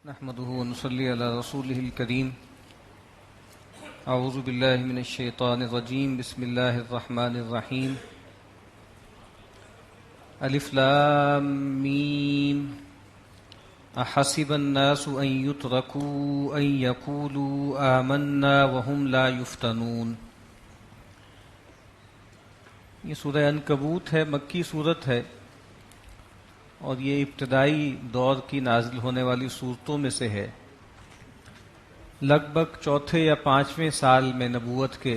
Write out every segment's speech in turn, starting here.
نحمده ونصلي على رسوله الكريم اعوذ بالله من الشيطان الرجيم بسم الله الرحمن الرحيم الف لام میم احسب الناس ان يتركوا ان يقولوا آمنا وهم لا يفتنون۔ یہ سورہ عنکبوت ہے، مکی صورت ہے اور یہ ابتدائی دور کی نازل ہونے والی صورتوں میں سے ہے۔ لگ بھگ چوتھے یا پانچویں سال میں نبوت کے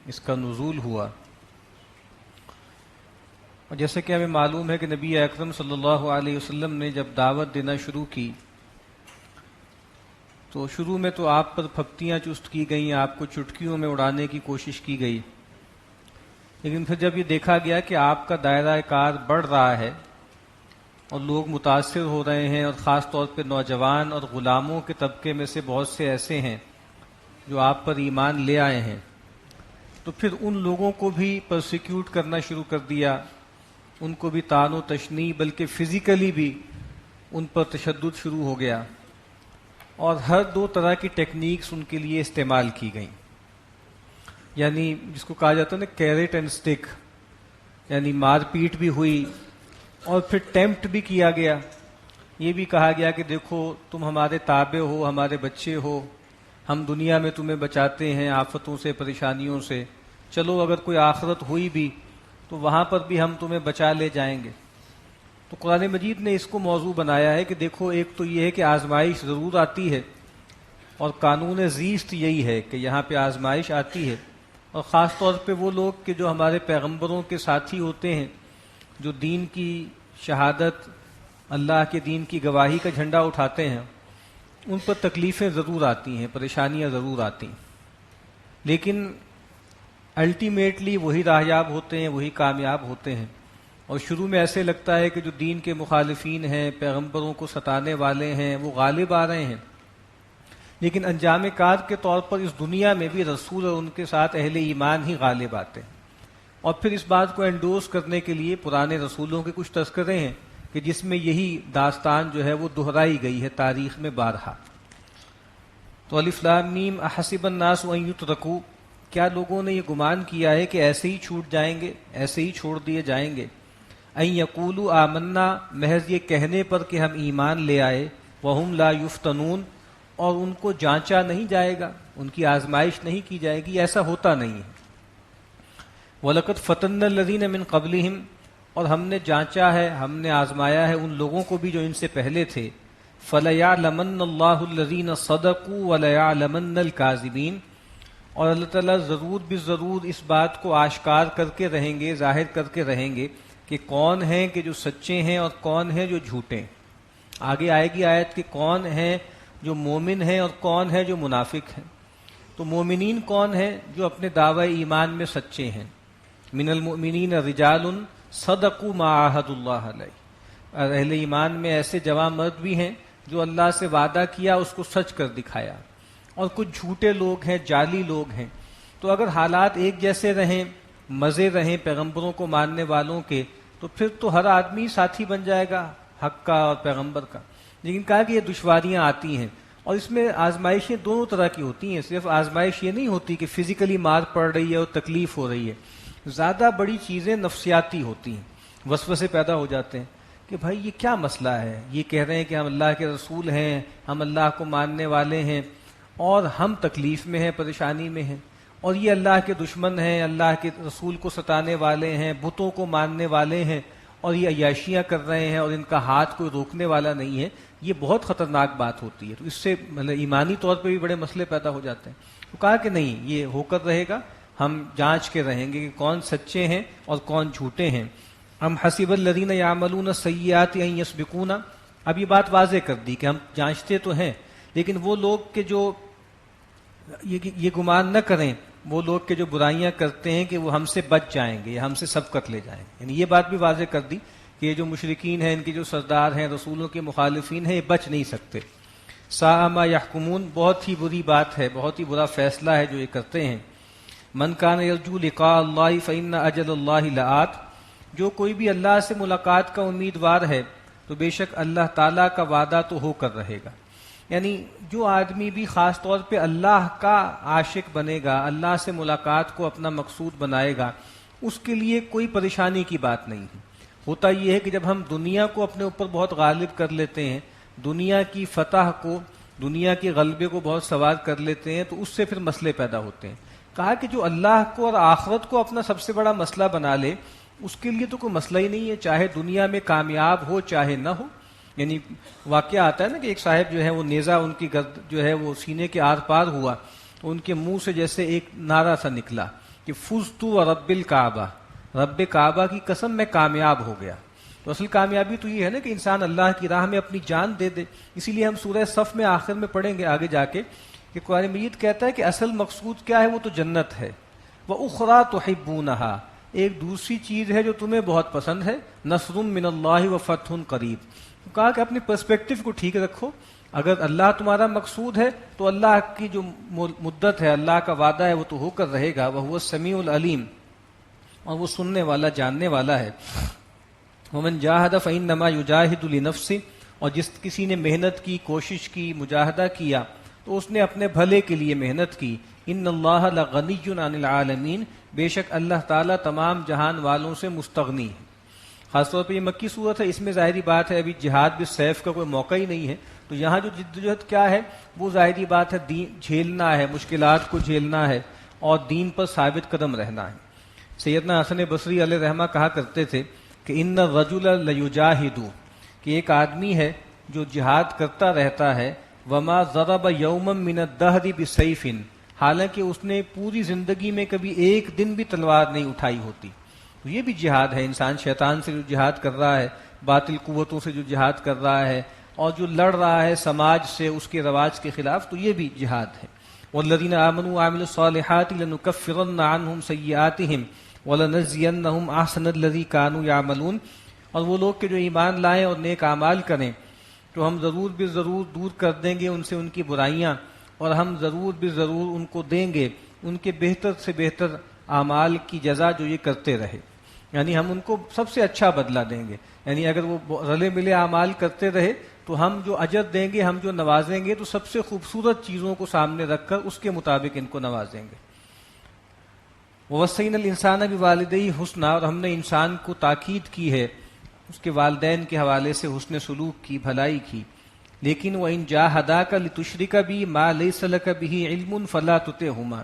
اس کا نزول ہوا، اور جیسے کہ ہمیں معلوم ہے کہ نبی اکرم صلی اللہ علیہ وسلم نے جب دعوت دینا شروع کی تو شروع میں تو آپ پر پھپتیاں چست کی گئیں، آپ کو چٹکیوں میں اڑانے کی کوشش کی گئی، لیکن پھر جب یہ دیکھا گیا کہ آپ کا دائرہ کار بڑھ رہا ہے اور لوگ متاثر ہو رہے ہیں، اور خاص طور پہ نوجوان اور غلاموں کے طبقے میں سے بہت سے ایسے ہیں جو آپ پر ایمان لے آئے ہیں، تو پھر ان لوگوں کو بھی پرسیکیوٹ کرنا شروع کر دیا، ان کو بھی طعن و تشنیع بلکہ فزیکلی بھی ان پر تشدد شروع ہو گیا، اور ہر دو طرح کی ٹیکنیکس ان کے لیے استعمال کی گئیں، یعنی جس کو کہا جاتا ہے نا کیرٹ اینڈ سٹک، یعنی مار پیٹ بھی ہوئی اور پھر ٹیمپٹ بھی کیا گیا۔ یہ بھی کہا گیا کہ دیکھو تم ہمارے تابع ہو، ہمارے بچے ہو، ہم دنیا میں تمہیں بچاتے ہیں آفتوں سے، پریشانیوں سے، چلو اگر کوئی آخرت ہوئی بھی تو وہاں پر بھی ہم تمہیں بچا لے جائیں گے۔ تو قرآن مجید نے اس کو موضوع بنایا ہے کہ دیکھو ایک تو یہ ہے کہ آزمائش ضرور آتی ہے، اور قانون زیست یہی ہے کہ یہاں پہ آزمائش آتی ہے، اور خاص طور پہ وہ لوگ کہ جو ہمارے پیغمبروں کے ساتھی ہوتے ہیں، جو دین کی شہادت، اللہ کے دین کی گواہی کا جھنڈا اٹھاتے ہیں، ان پر تکلیفیں ضرور آتی ہیں، پریشانیاں ضرور آتی ہیں، لیکن الٹیمیٹلی وہی راہیاب ہوتے ہیں، وہی کامیاب ہوتے ہیں۔ اور شروع میں ایسے لگتا ہے کہ جو دین کے مخالفین ہیں، پیغمبروں کو ستانے والے ہیں، وہ غالب آ رہے ہیں، لیکن انجام کار کے طور پر اس دنیا میں بھی رسول اور ان کے ساتھ اہل ایمان ہی غالب آتے ہیں۔ اور پھر اس بات کو انڈورس کرنے کے لیے پرانے رسولوں کے کچھ تذکرے ہیں کہ جس میں یہی داستان جو ہے وہ دہرائی گئی ہے تاریخ میں بارہا۔ تو الف لام میم احسب الناس ان یترکوا، کیا لوگوں نے یہ گمان کیا ہے کہ ایسے ہی چھوٹ جائیں گے، ایسے ہی چھوڑ دیے جائیں گے؟ ان یقولوا آمنا، محض یہ کہنے پر کہ ہم ایمان لے آئے، وہم لا یفتنون، اور ان کو جانچا نہیں جائے گا، ان کی آزمائش نہیں کی جائے گی، ایسا ہوتا نہیں ہے۔ وَلَقَدْ فَتَنَّا الَّذِينَ مِن قَبْلِهِمْ، اور ہم نے جانچا ہے، ہم نے آزمایا ہے ان لوگوں کو بھی جو ان سے پہلے تھے۔ فَلَيَعْلَمَنَّ اللَّهُ الَّذِينَ صَدَقُوا وَلَيَعْلَمَنَّ الْكَاذِبِينَ، اور اللہ تعالیٰ ضرور بضرور اس بات کو آشکار کر کے رہیں گے، ظاہر کر کے رہیں گے کہ کون ہیں کہ جو سچے ہیں اور کون ہیں جو جھوٹے ہیں۔ آگے آئے گی آیت کہ کون ہیں جو مومن ہیں اور کون ہے جو منافق ہیں۔ تو مومنین کون ہیں؟ جو اپنے دعوی ایمان میں سچے ہیں۔ من المؤمنین رجال صدقوا ما عاہدوا اللہ علیہ، اہل ایمان میں ایسے جوان مرد بھی ہیں جو اللہ سے وعدہ کیا اس کو سچ کر دکھایا، اور کچھ جھوٹے لوگ ہیں، جعلی لوگ ہیں۔ تو اگر حالات ایک جیسے رہیں، مزے رہیں پیغمبروں کو ماننے والوں کے، تو پھر تو ہر آدمی ساتھی بن جائے گا حق کا اور پیغمبر کا۔ لیکن کہا کہ یہ دشواریاں آتی ہیں، اور اس میں آزمائشیں دونوں طرح کی ہوتی ہیں۔ صرف آزمائش یہ نہیں ہوتی کہ فزیکلی مار پڑ رہی ہے اور تکلیف ہو رہی ہے، زیادہ بڑی چیزیں نفسیاتی ہوتی ہیں، وسوسے پیدا ہو جاتے ہیں کہ بھائی یہ کیا مسئلہ ہے، یہ کہہ رہے ہیں کہ ہم اللہ کے رسول ہیں، ہم اللہ کو ماننے والے ہیں، اور ہم تکلیف میں ہیں، پریشانی میں ہیں، اور یہ اللہ کے دشمن ہیں، اللہ کے رسول کو ستانے والے ہیں، بتوں کو ماننے والے ہیں، اور یہ عیاشیاں کر رہے ہیں اور ان کا ہاتھ کوئی روکنے والا نہیں ہے۔ یہ بہت خطرناک بات ہوتی ہے، تو اس سے ایمانی طور پہ بھی بڑے مسئلے پیدا ہو جاتے ہیں۔ تو کہا کہ نہیں، یہ ہو کر رہے گا، ہم جانچ کے رہیں گے کہ کون سچے ہیں اور کون جھوٹے ہیں۔ ام حسب الذین یعملون السیئات ان یسبقونا، اب یہ بات واضح کر دی کہ ہم جانچتے تو ہیں، لیکن وہ لوگ کہ جو یہ گمان نہ کریں، وہ لوگ کہ جو برائیاں کرتے ہیں کہ وہ ہم سے بچ جائیں گے یا ہم سے سبقت لے جائیں گے، یعنی یہ بات بھی واضح کر دی کہ یہ جو مشرکین ہیں، ان کے جو سردار ہیں، رسولوں کے مخالفین ہیں، یہ بچ نہیں سکتے۔ ساء ما یحکمون، بہت ہی بری بات ہے، بہت ہی برا فیصلہ ہے جو یہ کرتے ہیں۔ من کان یرجو لقاء اللہ فإن اجل اللہ لآت، جو کوئی بھی اللہ سے ملاقات کا امیدوار ہے تو بے شک اللہ تعالیٰ کا وعدہ تو ہو کر رہے گا۔ یعنی جو آدمی بھی خاص طور پہ اللہ کا عاشق بنے گا، اللہ سے ملاقات کو اپنا مقصود بنائے گا، اس کے لیے کوئی پریشانی کی بات نہیں ہے۔ ہوتا یہ ہے کہ جب ہم دنیا کو اپنے اوپر بہت غالب کر لیتے ہیں، دنیا کی فتح کو، دنیا کے غلبے کو بہت سوار کر لیتے ہیں، تو اس سے پھر مسئلے پیدا ہوتے ہیں۔ کہا کہ جو اللہ کو اور آخرت کو اپنا سب سے بڑا مسئلہ بنا لے، اس کے لیے تو کوئی مسئلہ ہی نہیں ہے، چاہے دنیا میں کامیاب ہو چاہے نہ ہو۔ یعنی واقعہ آتا ہے نا کہ ایک صاحب جو ہے وہ نیزہ ان کی گرد جو ہے وہ سینے کے آر پار ہوا تو ان کے منہ سے جیسے ایک نعرہ سا نکلا کہ فزت ورب الکعبہ، رب کعبہ کی قسم میں کامیاب ہو گیا۔ تو اصل کامیابی تو یہ ہے نا کہ انسان اللہ کی راہ میں اپنی جان دے دے۔ اسی لیے ہم سورہ صف میں آخر میں پڑھیں گے آگے جا کے کہ قرآن مجید کہتا ہے کہ اصل مقصود کیا ہے، وہ تو جنت ہے۔ وَأُخْرَىٰ تُحِبُّونَهَا، ایک دوسری چیز ہے جو تمہیں بہت پسند ہے، نصر من اللہ وفتح قریب۔ کہا کہ اپنی پرسپیکٹو کو ٹھیک رکھو، اگر اللہ تمہارا مقصود ہے تو اللہ کی جو مدت ہے، اللہ کا وعدہ ہے، وہ تو ہو کر رہے گا۔ وَهُوَ السَّمِيعُ الْعَلِيمُ، اور وہ سننے والا جاننے والا ہے۔ وَمَنْ جَاهَدَ فَإِنَّمَا يُجَاهِدُ لِنَفْسِهِ، اور جس کسی نے محنت کی، کوشش کی، مجاہدہ کیا تو اس نے اپنے بھلے کے لیے محنت کی۔ ان اللہ لغنی عن العالمین، بے شک اللہ تعالیٰ تمام جہان والوں سے مستغنی ہے۔ خاص طور پہ یہ مکی صورت ہے، اس میں ظاہری بات ہے ابھی جہاد بالسیف کا کوئی موقع ہی نہیں ہے، تو یہاں جو جدوجہد کیا ہے وہ ظاہری بات ہے، دین جھیلنا ہے، مشکلات کو جھیلنا ہے اور دین پر ثابت قدم رہنا ہے۔ سیدنا حسن بصری علیہ رحمہ کہا کرتے تھے کہ ان الرجل لیجاہد، کہ ایک آدمی ہے جو جہاد کرتا رہتا ہے، وما ضرب یوما من الدہر بسیف، حالانکہ اس نے پوری زندگی میں کبھی ایک دن بھی تلوار نہیں اٹھائی ہوتی۔ تو یہ بھی جہاد ہے، انسان شیطان سے جو جہاد کر رہا ہے، باطل قوتوں سے جو جہاد کر رہا ہے اور جو لڑ رہا ہے سماج سے، اس کے رواج کے خلاف، تو یہ بھی جہاد ہے۔ والذین آمنوا وعملوا الصالحات لنکفرن عنہم سیئاتہم ولنجزینہم احسن الذی کانوا یعملون، اور وہ لوگ کہ جو ایمان لائیں اور نیک اعمال کریں تو ہم ضرور بھی ضرور دور کر دیں گے ان سے ان کی برائیاں، اور ہم ضرور بھی ضرور ان کو دیں گے ان کے بہتر سے بہتر اعمال کی جزا جو یہ کرتے رہے، یعنی ہم ان کو سب سے اچھا بدلہ دیں گے۔ یعنی اگر وہ رلے ملے اعمال کرتے رہے تو ہم جو اجر دیں گے، ہم جو نوازیں گے، تو سب سے خوبصورت چیزوں کو سامنے رکھ کر اس کے مطابق ان کو نوازیں گے۔ وَوَصَّيْنَا الْإِنسَانَ بِوَالِدَيْهِ حُسْنًا، اور ہم نے انسان کو تاکید کی ہے اس کے والدین کے حوالے سے حسن سلوک کی، بھلائی کی۔ لیکن وَإِن جَاهَدَاكَ لِتُشْرِكَ بِي مَا لَيْسَ لَكَ بِهِ عِلْمٌ فَلَا تُطِعْهُمَا،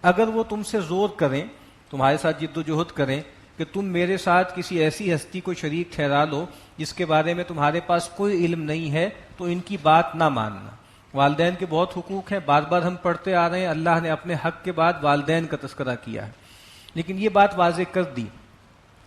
اگر وہ تم سے زور کریں، تمہارے ساتھ جد و جہد کریں کہ تم میرے ساتھ کسی ایسی ہستی کو شریک ٹھہرا لو جس کے بارے میں تمہارے پاس کوئی علم نہیں ہے، تو ان کی بات نہ ماننا۔ والدین کے بہت حقوق ہیں، بار بار ہم پڑھتے آ رہے ہیں، اللہ نے اپنے حق کے بعد والدین کا تذکرہ کیا ہے، لیکن یہ بات واضح کر دی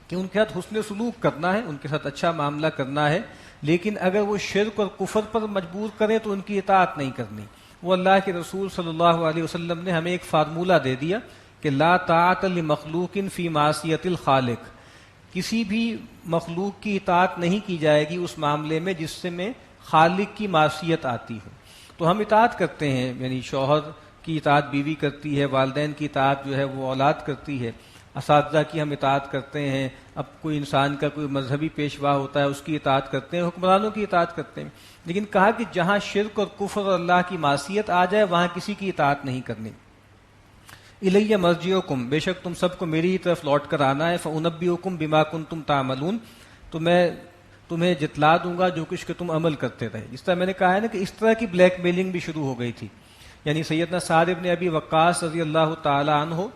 کہ ان کے ساتھ حسن سلوک کرنا ہے، ان کے ساتھ اچھا معاملہ کرنا ہے، لیکن اگر وہ شرک اور کفر پر مجبور کریں تو ان کی اطاعت نہیں کرنی۔ وہ اللہ کے رسول صلی اللہ علیہ وسلم نے ہمیں ایک فارمولہ دے دیا کہ لا طاعت لمخلوق فی معصیت الخالق، کسی بھی مخلوق کی اطاعت نہیں کی جائے گی اس معاملے میں جس سے میں خالق کی معصیت آتی ہو۔ تو ہم اطاعت کرتے ہیں، یعنی شوہر کی اطاعت بیوی کرتی ہے، والدین کی اطاعت جو ہے وہ اولاد کرتی ہے، اساتذہ کی ہم اطاعت کرتے ہیں، اب کوئی انسان کا کوئی مذہبی پیشوا ہوتا ہے اس کی اطاعت کرتے ہیں، حکمرانوں کی اطاعت کرتے ہیں، لیکن کہا کہ جہاں شرک اور کفر اور اللہ کی معصیت آ جائے وہاں کسی کی اطاعت نہیں کرنی۔ الیہ مرجعکم، بے شک تم سب کو میری ہی طرف لوٹ کر آنا ہے، فانبئکم بما کنتم تعملون، تو میں تمہیں جتلا دوں گا جو کچھ کہ تم عمل کرتے رہے۔ جس طرح میں نے کہا ہے نا کہ اس طرح کی بلیک میلنگ بھی شروع ہو گئی تھی، یعنی سیدنا سعد بن ابی وقاص رضی اللہ تعالی عنہ،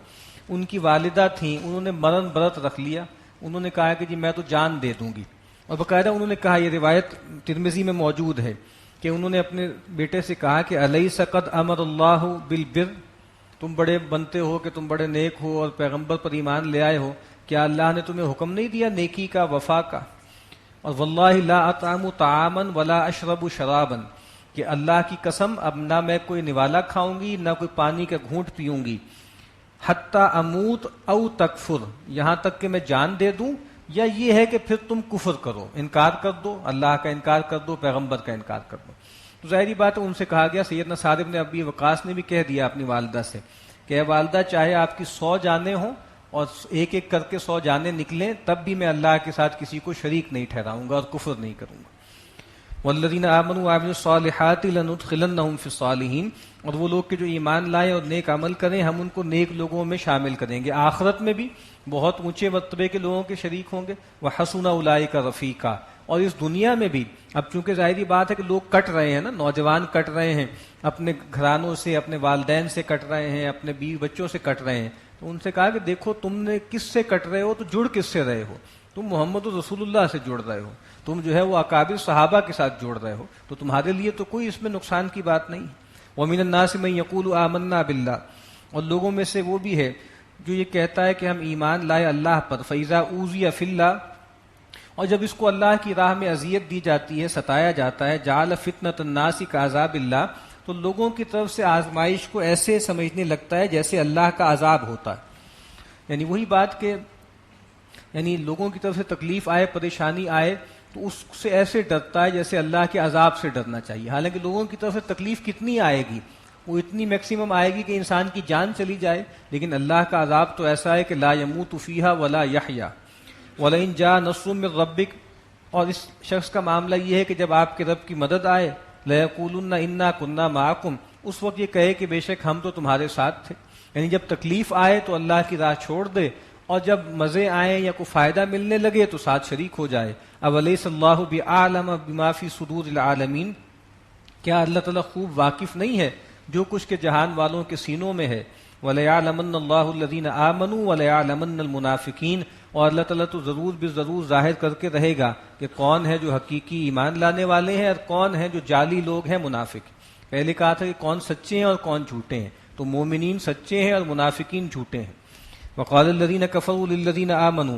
ان کی والدہ تھیں، انہوں نے مرن برت رکھ لیا، انہوں نے کہا کہ جی میں تو جان دے دوں گی، اور باقاعدہ انہوں نے کہا، یہ روایت ترمذی میں موجود ہے کہ انہوں نے اپنے بیٹے سے کہا کہ الیس قد امر اللہ بالبر، تم بڑے بنتے ہو کہ تم بڑے نیک ہو اور پیغمبر پر ایمان لے آئے ہو، کیا اللہ نے تمہیں حکم نہیں دیا نیکی کا، وفا کا؟ اور واللہ لا اطعم طعاما ولا اشرب شرابا، کہ اللہ کی قسم اب نہ میں کوئی نوالا کھاؤں گی نہ کوئی پانی کا گھونٹ پیوں گی، حتی اموت او تکفر، یہاں تک کہ میں جان دے دوں، یا یہ ہے کہ پھر تم کفر کرو، انکار کر دو، اللہ کا انکار کر دو، پیغمبر کا انکار کر دو۔ تو ظاہری بات ہے ان سے کہا گیا، سیدنا سعد بن ابی وقاص نے بھی کہہ دیا اپنی والدہ سے کہ اے والدہ، چاہے آپ کی 100 جانیں ہوں اور ایک ایک کر کے 100 جانیں نکلیں، تب بھی میں اللہ کے ساتھ کسی کو شریک نہیں ٹھہراؤں گا اور کفر نہیں کروں گا۔ والذین آمنوا وعملوا الصالحات لندخلنہم فی الصالحین، اور وہ لوگ کہ جو ایمان لائیں اور نیک عمل کریں ہم ان کو نیک لوگوں میں شامل کریں گے، آخرت میں بھی بہت اونچے مرتبے کے لوگوں کے شریک ہوں گے، وحسن اولئک رفیقا، اور اس دنیا میں بھی اب چونکہ ظاہری بات ہے کہ لوگ کٹ رہے ہیں نا، نوجوان کٹ رہے ہیں، اپنے گھرانوں سے، اپنے والدین سے کٹ رہے ہیں، اپنے بیوی بچوں سے کٹ رہے ہیں، تو ان سے کہا کہ دیکھو تم نے کس سے کٹ رہے ہو تو جڑ کس سے رہے ہو، تم محمد رسول اللہ سے جڑ رہے ہو، تم جو ہے وہ اکابر صحابہ کے ساتھ جوڑ رہے ہو، تو تمہارے لیے تو کوئی اس میں نقصان کی بات نہیں ہے۔ وَمِنَ النَّاسِ مَن يَقُولُ آمَنَّا بِاللَّهِ، اور لوگوں میں سے وہ بھی ہے جو یہ کہتا ہے کہ ہم ایمان لائے اللہ پر، فَإِذَا أُوذِيَ فِي اللَّهِ، اور جب اس کو اللہ کی راہ میں اذیت دی جاتی ہے، ستایا جاتا ہے، جعل فتنة الناس كعذاب اللہ، تو لوگوں کی طرف سے آزمائش کو ایسے سمجھنے لگتا ہے جیسے اللہ کا عذاب ہوتا ہے، یعنی وہی بات کہ یعنی لوگوں کی طرف سے تکلیف آئے، پریشانی آئے تو اس سے ایسے ڈرتا ہے جیسے اللہ کے عذاب سے ڈرنا چاہیے، حالانکہ لوگوں کی طرف سے تکلیف کتنی آئے گی، وہ اتنی میکسیمم آئے گی کہ انسان کی جان چلی جائے، لیکن اللہ کا عذاب تو ایسا ہے کہ لا يموت فیہا ولا یحیا، وَلَئِن جَاءَ نَصْرٌ مِّن رَّبِّكَ، اور اس شخص کا معاملہ یہ ہے کہ جب آپ کے رب کی مدد آئے، لَيَقُولُنَّ إِنَّا كُنَّا مَعَكُمْ، اس وقت یہ کہے کہ بے شک ہم تو تمہارے ساتھ تھے، یعنی جب تکلیف آئے تو اللہ کی راہ چھوڑ دے، اور جب مزے آئیں یا کوئی فائدہ ملنے لگے تو ساتھ شریک ہو جائے۔ اولیس اللہ بِأَعْلَمَ بِمَا فِي صُدُورِ الْعَالَمِينَ، کیا اللہ تعالیٰ خوب واقف نہیں ہے جو کچھ کے جہان والوں کے سینوں میں ہے؟ وَلَيَعْلَمَنَّ اللَّهُ الَّذِينَ آمَنُوا وَلَيَعْلَمَنَّ الْمُنَافِقِينَ، اور اللہ تعالیٰ تو ضرور بے ضرور ظاہر کر کے رہے گا کہ کون ہے جو حقیقی ایمان لانے والے ہیں اور کون ہیں جو جعلی لوگ ہیں، منافق۔ پہلے کہا تھا کہ کون سچے ہیں اور کون جھوٹے ہیں، تو مومنین سچے ہیں اور منافقین جھوٹے ہیں۔ وقال الذین کفروا للذین آمنوا،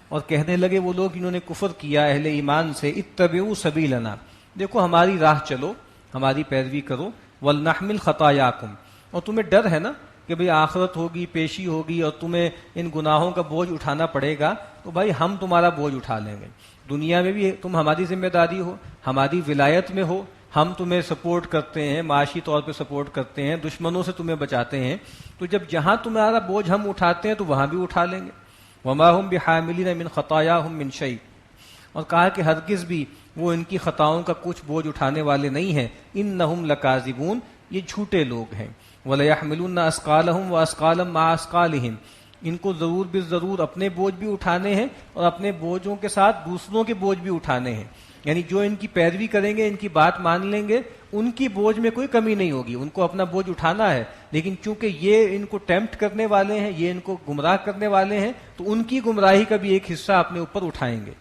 اور کہنے لگے وہ لوگ جنہوں نے کفر کیا اہل ایمان سے، اتبعوا سبیلنا، دیکھو ہماری راہ چلو، ہماری پیروی کرو، ولنحمل خطایاکم، اور تمہیں ڈر ہے نا کہ بھئی آخرت ہوگی، پیشی ہوگی اور تمہیں ان گناہوں کا بوجھ اٹھانا پڑے گا، تو بھائی ہم تمہارا بوجھ اٹھا لیں گے، دنیا میں بھی تم ہماری ذمہ داری ہو، ہماری ولایت میں ہو، ہم تمہیں سپورٹ کرتے ہیں، معاشی طور پہ سپورٹ کرتے ہیں، دشمنوں سے تمہیں بچاتے ہیں، تو جب جہاں تمہارا بوجھ ہم اٹھاتے ہیں تو وہاں بھی اٹھا لیں گے۔ وما ہم بحاملین من خطایاہم من شیء، اور کہا کہ ہرگز بھی وہ ان کی خطاؤں کا کچھ بوجھ اٹھانے والے نہیں ہیں، انہم لکاذبون، یہ جھوٹے لوگ ہیں۔ ولیحملن اثقالہم واثقالا مع اثقالہم، ان کو ضرور بے ضرور اپنے بوجھ بھی اٹھانے ہیں اور اپنے بوجھوں کے ساتھ دوسروں کے بوجھ بھی اٹھانے ہیں، یعنی جو ان کی پیروی کریں گے، ان کی بات مان لیں گے، ان کی بوجھ میں کوئی کمی نہیں ہوگی، ان کو اپنا بوجھ اٹھانا ہے، لیکن چونکہ یہ ان کو ٹیمپٹ کرنے والے ہیں، یہ ان کو گمراہ کرنے والے ہیں، تو ان کی گمراہی کا بھی ایک حصہ اپنے اوپر اٹھائیں گے۔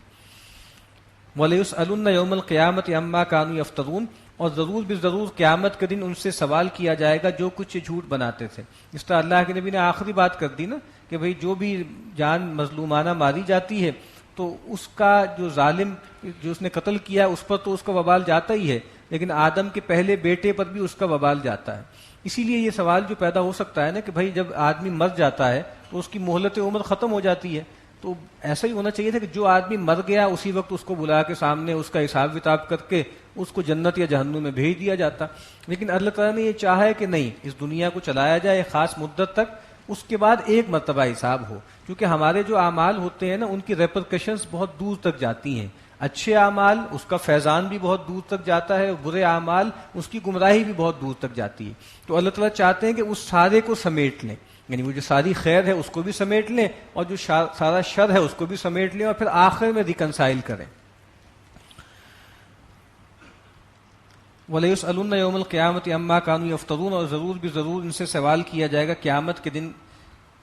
وَلَيُسْأَلُنَّ يَوْمَ الْقِيَامَةِ عَمَّا كَانُوا يَفْتَرُونَ، اور ضرور بھی ضرور قیامت کے دن ان سے سوال کیا جائے گا جو کچھ یہ جھوٹ بناتے تھے۔ اس طرح اللہ کے نبی نے آخری بات کر دی نا کہ بھئی جو بھی جان مظلومانہ ماری جاتی ہے تو اس کا جو ظالم جو اس نے قتل کیا اس پر تو اس کا وبال جاتا ہی ہے، لیکن آدم کے پہلے بیٹے پر بھی اس کا وبال جاتا ہے۔ اسی لیے یہ سوال جو پیدا ہو سکتا ہے نا کہ بھئی جب آدمی مر جاتا ہے تو اس کی مہلت عمر ختم ہو جاتی ہے، تو ایسا ہی ہونا چاہیے تھا کہ جو آدمی مر گیا اسی وقت اس کو بلا کے سامنے اس کا حساب کتاب کر کے اس کو جنت یا جہنم میں بھیج دیا جاتا، لیکن اللہ تعالیٰ نے یہ چاہا ہے کہ نہیں، اس دنیا کو چلایا جائے ایک خاص مدت تک، اس کے بعد ایک مرتبہ حساب ہو، کیونکہ ہمارے جو اعمال ہوتے ہیں نا ان کی ریپرکشنز بہت دور تک جاتی ہیں، اچھے اعمال اس کا فیضان بھی بہت دور تک جاتا ہے، برے اعمال اس کی گمراہی بھی بہت دور تک جاتی ہے، تو اللہ تعالیٰ چاہتے ہیں کہ اس سارے کو سمیٹ لیں، یعنی وہ جو ساری خیر ہے اس کو بھی سمیٹ لیں اور جو سارا شر ہے اس کو بھی سمیٹ لیں اور پھر آخر میں ریکنسائل کریں۔ وَلَيُسْأَلُنَّ يَوْمَ الْقِيَامَةِ عَمَّا كَانُوا يَفْتَرُونَ، اور ضرور بھی ضرور ان سے سوال کیا جائے گا قیامت کے دن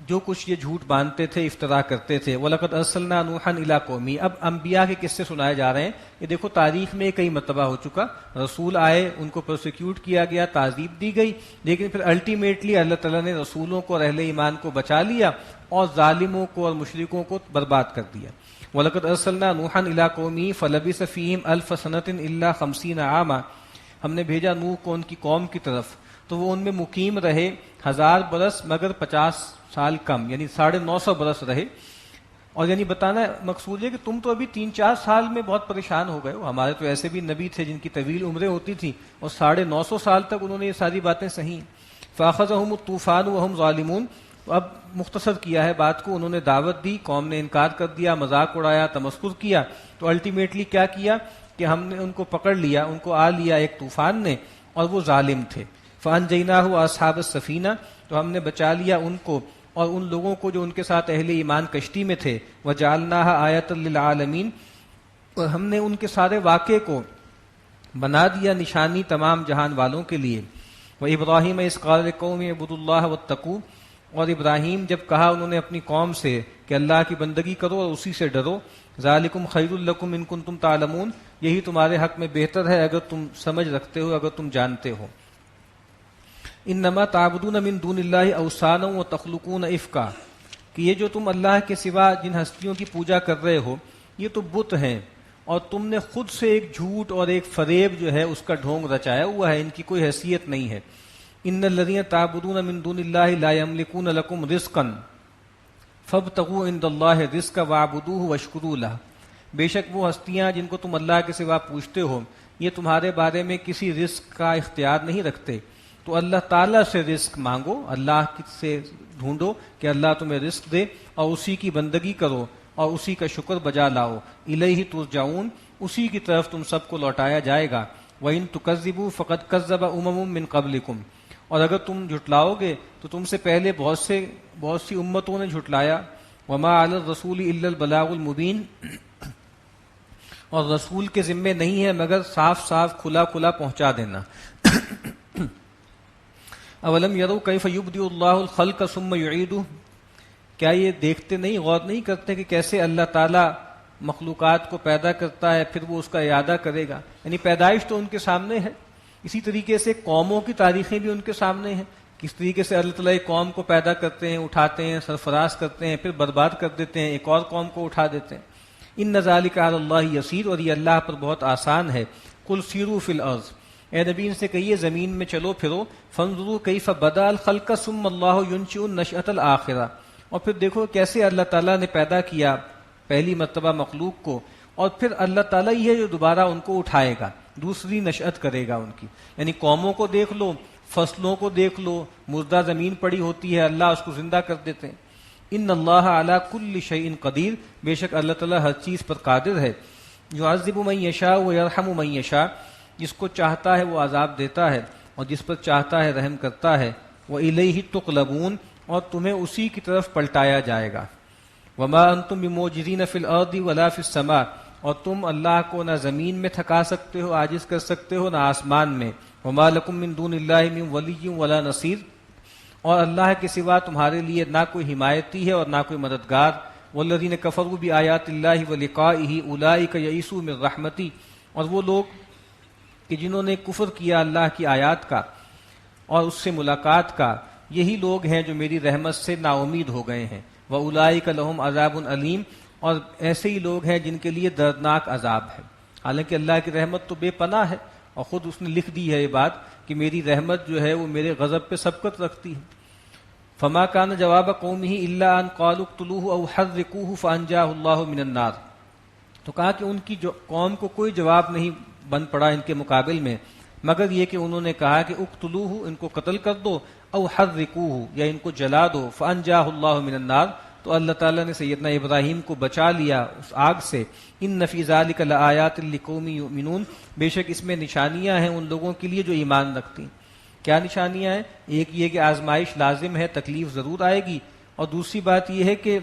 جو کچھ یہ جھوٹ باندھتے تھے، افترا کرتے تھے۔ وَلَقَدْ أَرْسَلْنَا نُوحًا إِلَىٰ قَوْمِهِ، اب انبیاء کے قصے سنائے جا رہے ہیں، یہ دیکھو تاریخ میں کئی مرتبہ ہو چکا، رسول آئے، ان کو پروسیکیوٹ کیا گیا، تعذیب دی گئی، لیکن پھر الٹیمیٹلی اللہ تعالیٰ نے رسولوں کو اور اہل ایمان کو بچا لیا اور ظالموں کو اور مشرکوں کو برباد کر دیا۔ وَلَقَدْ أَرْسَلْنَا نُوحًا إِلَىٰ قَوْمِهِ فَلَبِثَ فِيهِمْ أَلْفَ سَنَةٍ إِلَّا 50 عَامًا، ہم نے بھیجا نوح کو ان کی قوم کی طرف، تو وہ ان میں مقیم رہے 1000 برس مگر 50 سال کم، یعنی 950 برس رہے، اور یعنی بتانا مقصود ہے کہ تم تو ابھی 3-4 سال میں بہت پریشان ہو گئے ہو، ہمارے تو ایسے بھی نبی تھے جن کی طویل عمریں ہوتی تھیں اور 950 سال تک انہوں نے یہ ساری باتیں سہیں۔ فَأَخَذَهُمُ الطُّوفَانُ وَهُمْ ظَالِمُونَ، تو اب مختصر کیا ہے بات کو، انہوں نے دعوت دی، قوم نے انکار کر دیا، مذاق اڑایا، تمسخر کیا، تو الٹیمیٹلی کیا کیا کہ ہم نے ان کو پکڑ لیا، ان کو آ لیا ایک طوفان نے اور وہ ظالم تھے. فَأَنْجَيْنَاهُ وَأَصْحَابَ السَّفِينَةِ، تو ہم نے بچا لیا ان کو اور ان لوگوں کو جو ان کے ساتھ اہل ایمان کشتی میں تھے. وَجَعَلْنَاهَا آیَةً لِلْعَالَمِينَ، اور ہم نے ان کے سارے واقعے کو بنا دیا نشانی تمام جہان والوں کے لیے. وَإِبْرَاهِيمَ إِذْ قَالَ لِقَوْمِهِ اعْبُدُوا اللَّهَ وَاتَّقُوهُ، اور ابراہیم جب کہا انہوں نے اپنی قوم سے کہ اللہ کی بندگی کرو اور اسی سے ڈرو. ذالکم خیر لکم ان کنتم تعلمون، یہی تمہارے حق میں بہتر ہے اگر تم سمجھ رکھتے ہو، اگر تم جانتے ہو. انما تعبدون من دون اللہ اوثانا وتخلقون افکا، کہ یہ جو تم اللہ کے سوا جن ہستیوں کی پوجا کر رہے ہو یہ تو بت ہیں، اور تم نے خود سے ایک جھوٹ اور ایک فریب جو ہے اس کا ڈھونگ رچایا ہوا ہے، ان کی کوئی حیثیت نہیں ہے. ان الذین تعبدون من دون اللہ لا یملکون لکم رزقا فابتغوا عند اللہ الرزق واعبدوہ واشکروا لہ، بے شک وہ ہستیاں جن کو تم اللہ کے سوا پوجتے ہو یہ تمہارے بارے میں کسی رزق کا اختیار نہیں رکھتے، تو اللہ تعالیٰ سے رزق مانگو، اللہ سے ڈھونڈو کہ اللہ تمہیں رزق دے اور اسی کی بندگی کرو اور اسی کا شکر بجا لاؤ. الیہ ترجعون، اسی کی طرف تم سب کو لوٹایا جائے گا. وَإِن تُكَذِّبُوا فَقَدْ كَذَّبَ أُمَمٌ مِّن قَبْلِكُمْ، اور اگر تم جھٹلاؤ گے تو تم سے پہلے بہت سی امتوں نے جھٹلایا. وَمَا عَلَى الرَّسُولِ إِلَّا الْبَلَاغُ الْمُبِينُ، اور رسول کے ذمے نہیں ہے مگر صاف صاف کھلا کھلا پہنچا دینا. اولم یروا کیف یبدئ اللہ الخلق ثم یعیدہ، کیا یہ دیکھتے نہیں، غور نہیں کرتے کہ کیسے اللہ تعالیٰ مخلوقات کو پیدا کرتا ہے پھر وہ اس کا اعادہ کرے گا. یعنی پیدائش تو ان کے سامنے ہے، اسی طریقے سے قوموں کی تاریخیں بھی ان کے سامنے ہیں، کس طریقے سے اللہ تعالیٰ ایک قوم کو پیدا کرتے ہیں، اٹھاتے ہیں، سرفراز کرتے ہیں، پھر برباد کر دیتے ہیں، ایک اور قوم کو اٹھا دیتے ہیں. ان ذالک علی اللہ یسیر، اور یہ اللہ پر بہت آسان ہے. قل سیروا فی الارض، اے نبی ان سے کہیے زمین میں چلو پھرو. فانظروا کیف بدأ الخلق ثم اللہ ینشئ النشأۃ الآخرہ، اور پھر دیکھو کیسے اللہ تعالیٰ نے پیدا کیا پہلی مرتبہ مخلوق کو، اور پھر اللہ تعالیٰ ہی ہے جو دوبارہ ان کو اٹھائے گا، دوسری نشأت کرے گا ان کی. یعنی قوموں کو دیکھ لو، فصلوں کو دیکھ لو، مردہ زمین پڑی ہوتی ہے اللہ اس کو زندہ کر دیتے ہیں. ان اللہ علی کل شیء قدیر، بے شک اللہ تعالیٰ ہر چیز پر قادر ہے. یعذب من یشاء ویرحم من یشاء، جس کو چاہتا ہے وہ عذاب دیتا ہے اور جس پر چاہتا ہے رحم کرتا ہے. وإلیہ تقلبون، اور تمہیں اسی کی طرف پلٹایا جائے گا. وما انتم بمعجزین فی الارض ولا فی السماء، اور تم اللہ کو نہ زمین میں تھکا سکتے ہو، عاجز کر سکتے ہو، نہ آسمان میں. وما لکم من دون اللہ من ولی ولا نصیر، اور اللہ کے سوا تمہارے لیے نہ کوئی حمایتی ہے اور نہ کوئی مددگار. والذین کفروا بآیات اللہ ولقائہ اولئک یئسوا من رحمتی، اور وہ لوگ کہ جنہوں نے کفر کیا اللہ کی آیات کا اور اس سے ملاقات کا، یہی لوگ ہیں جو میری رحمت سے نا امید ہو گئے ہیں. وَأُولَٰئِكَ لَهُمْ عَذَابٌ عَلِيمٌ، اور ایسے ہی لوگ ہیں جن کے لیے دردناک عذاب ہے. حالانکہ اللہ کی رحمت تو بے پناہ ہے، اور خود اس نے لکھ دی ہے یہ بات کہ میری رحمت جو ہے وہ میرے غضب پہ سبقت رکھتی ہے. فما كان جواب قومه الا ان قالوا اقتلوه او حرقوه فانجاه الله من النار، تو کہا کہ ان کی جو قوم کو کوئی جواب نہیں بن پڑا ان کے مقابل میں مگر یہ کہ انہوں نے کہا کہ اقتلوه، ان کو قتل کر دو، او حرقوه، یا ان کو جلا دو. فانجاه الله من النار، تو اللہ تعالیٰ نے سیدنا ابراہیم کو بچا لیا اس آگ سے. ان فی ذلک لآیات لقوم یؤمنون، بے شک اس میں نشانیاں ہیں ان لوگوں کے لیے جو ایمان رکھتی ہیں. کیا نشانیاں ہیں؟ ایک یہ کہ آزمائش لازم ہے، تکلیف ضرور آئے گی، اور دوسری بات یہ ہے کہ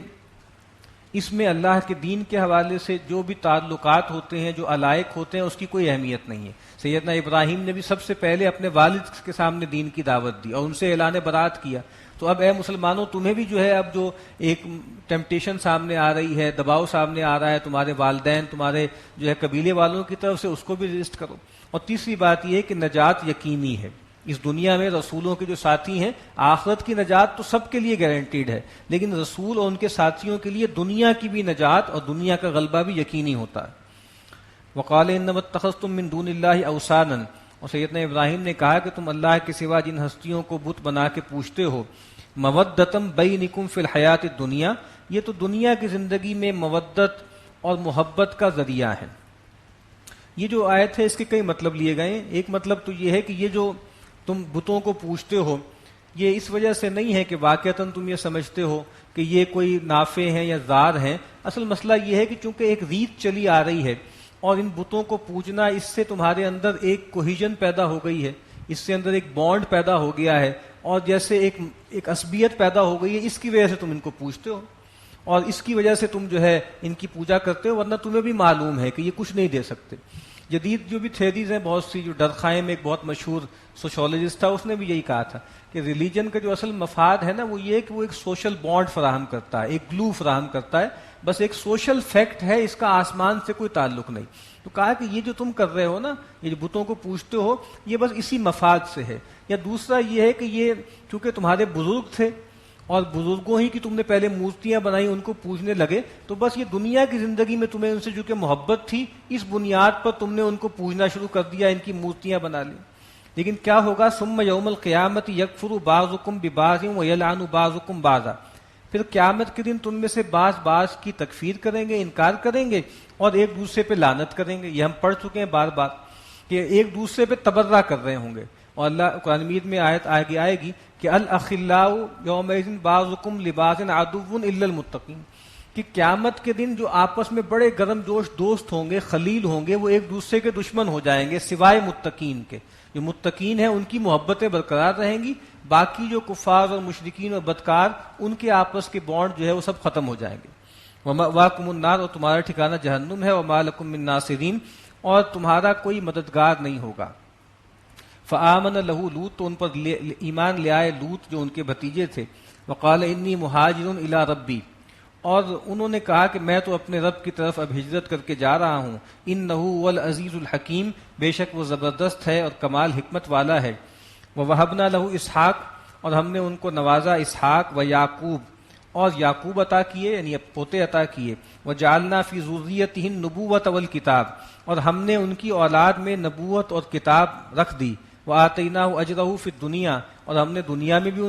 اس میں اللہ کے دین کے حوالے سے جو بھی تعلقات ہوتے ہیں، جو علائق ہوتے ہیں، اس کی کوئی اہمیت نہیں ہے. سیدنا ابراہیم نے بھی سب سے پہلے اپنے والد کے سامنے دین کی دعوت دی اور ان سے اعلان برات کیا. تو اب اے مسلمانوں، تمہیں بھی جو ہے اب جو ایک ٹیمپٹیشن سامنے آ رہی ہے، دباؤ سامنے آ رہا ہے تمہارے والدین، تمہارے جو ہے قبیلے والوں کی طرف سے، اس کو بھی رجسٹ کرو. اور تیسری بات یہ ہے کہ نجات یقینی ہے. اس دنیا میں رسولوں کے جو ساتھی ہیں، آخرت کی نجات تو سب کے لیے گارنٹیڈ ہے، لیکن رسول اور ان کے ساتھیوں کے لیے دنیا کی بھی نجات اور دنیا کا غلبہ بھی یقینی ہوتا ہے. وقال انما اتخذتم من دون اللہ اوثانا، اور سیدنا ابراہیم نے کہا کہ تم اللہ کے سوا جن ہستیوں کو بت بنا کے پوجتے ہو، مودتم بینکم فی الحیات الدنیا، یہ تو دنیا کی زندگی میں مودت اور محبت کا ذریعہ ہے. یہ جو آیت ہے اس کے کئی مطلب لیے گئے ہیں. ایک مطلب تو یہ ہے کہ یہ جو تم بتوں کو پوجتے ہو یہ اس وجہ سے نہیں ہے کہ واقعتاً تم یہ سمجھتے ہو کہ یہ کوئی نافع ہیں یا زار ہیں. اصل مسئلہ یہ ہے کہ چونکہ ایک ریت چلی آ رہی ہے اور ان بتوں کو پوجنا، اس سے تمہارے اندر ایک کوہیژن پیدا ہو گئی ہے، اس سے اندر ایک بانڈ پیدا ہو گیا ہے، اور جیسے ایک عصبیت پیدا ہو گئی ہے، اس کی وجہ سے تم ان کو پوجتے ہو اور اس کی وجہ سے تم جو ہے ان کی پوجا کرتے ہو، ورنہ تمہیں بھی معلوم ہے کہ یہ کچھ نہیں دے سکتے۔ جدید جو بھی تھیریز ہیں بہت سی، جو ڈرخائم ایک بہت مشہور سوشولوجسٹ تھا، اس نے بھی یہی کہا تھا کہ ریلیجن کا جو اصل مفاد ہے نا، وہ یہ ہے کہ وہ ایک سوشل بانڈ فراہم کرتا ہے، ایک گلو فراہم کرتا ہے، بس ایک سوشل فیکٹ ہے، اس کا آسمان سے کوئی تعلق نہیں۔ تو کہا کہ یہ جو تم کر رہے ہو نا، یہ جو بتوں کو پوجتے ہو، یہ بس اسی مفاد سے ہے۔ یا دوسرا یہ ہے کہ یہ چونکہ تمہارے بزرگ تھے اور بزرگوں ہی کی تم نے پہلے مورتیاں بنائی، ان کو پوجنے لگے، تو بس یہ دنیا کی زندگی میں تمہیں ان سے جو کہ محبت تھی، اس بنیاد پر تم نے ان کو پوجنا شروع کر دیا، ان کی مورتیاں بنا لی۔ لیکن کیا ہوگا؟ ثم یوم القیامت یکفر بعضکم ببعض ویلعن بعضکم بعضا، پھر قیامت کے دن تم میں سے بعض کی تکفیر کریں گے، انکار کریں گے، اور ایک دوسرے پہ لعنت کریں گے۔ یہ ہم پڑھ چکے ہیں بار بار کہ ایک دوسرے پہ تبرہ کر رہے ہوں گے، اور اللہ قرآن مجید میں آیت آگے آئے گی کہ الاخلاء یومئذ بعضکم لبعض عدو الا المتقین، کہ قیامت کے دن جو آپس میں بڑے گرم جوش دوست ہوں گے، خلیل ہوں گے، وہ ایک دوسرے کے دشمن ہو جائیں گے سوائے متقین کے۔ جو متقین ہیں ان کی محبتیں برقرار رہیں گی، باقی جو کفار اور مشرکین اور بدکار، ان کے آپس کے بانڈ جو ہے وہ سب ختم ہو جائیں گے۔ وَمَأْوَاكُمُ النَّارُ، اور تمہارا ٹھکانہ جہنم ہے، وَمَا لَكُم مِّن نَاصِرِينَ، اور تمہارا کوئی مددگار نہیں ہوگا۔ فآمن لہ لوط، تو ان پر ایمان لے آئے لوط جو ان کے بھتیجے تھے۔ وقال انی مہاجر الی ربی، اور انہوں نے کہا کہ میں تو اپنے رب کی طرف اب ہجرت کر کے جا رہا ہوں۔ انہ هو العزیز الحکیم، بے شک وہ زبردست ہے اور کمال حکمت والا ہے۔ ووہبنا لہ اسحاق، اور ہم نے ان کو نوازا اسحاق و یعقوب، اور یعقوب عطا کیے یعنی پوتے عطا کیے۔ وجعلنا فی ذریتہ النبوۃ والکتاب، اور ہم نے ان کی اولاد میں نبوت اور کتاب رکھ دی۔ وآتیناہ اجرہ فی الدنیا، اور ہم نے دنیا میں بھی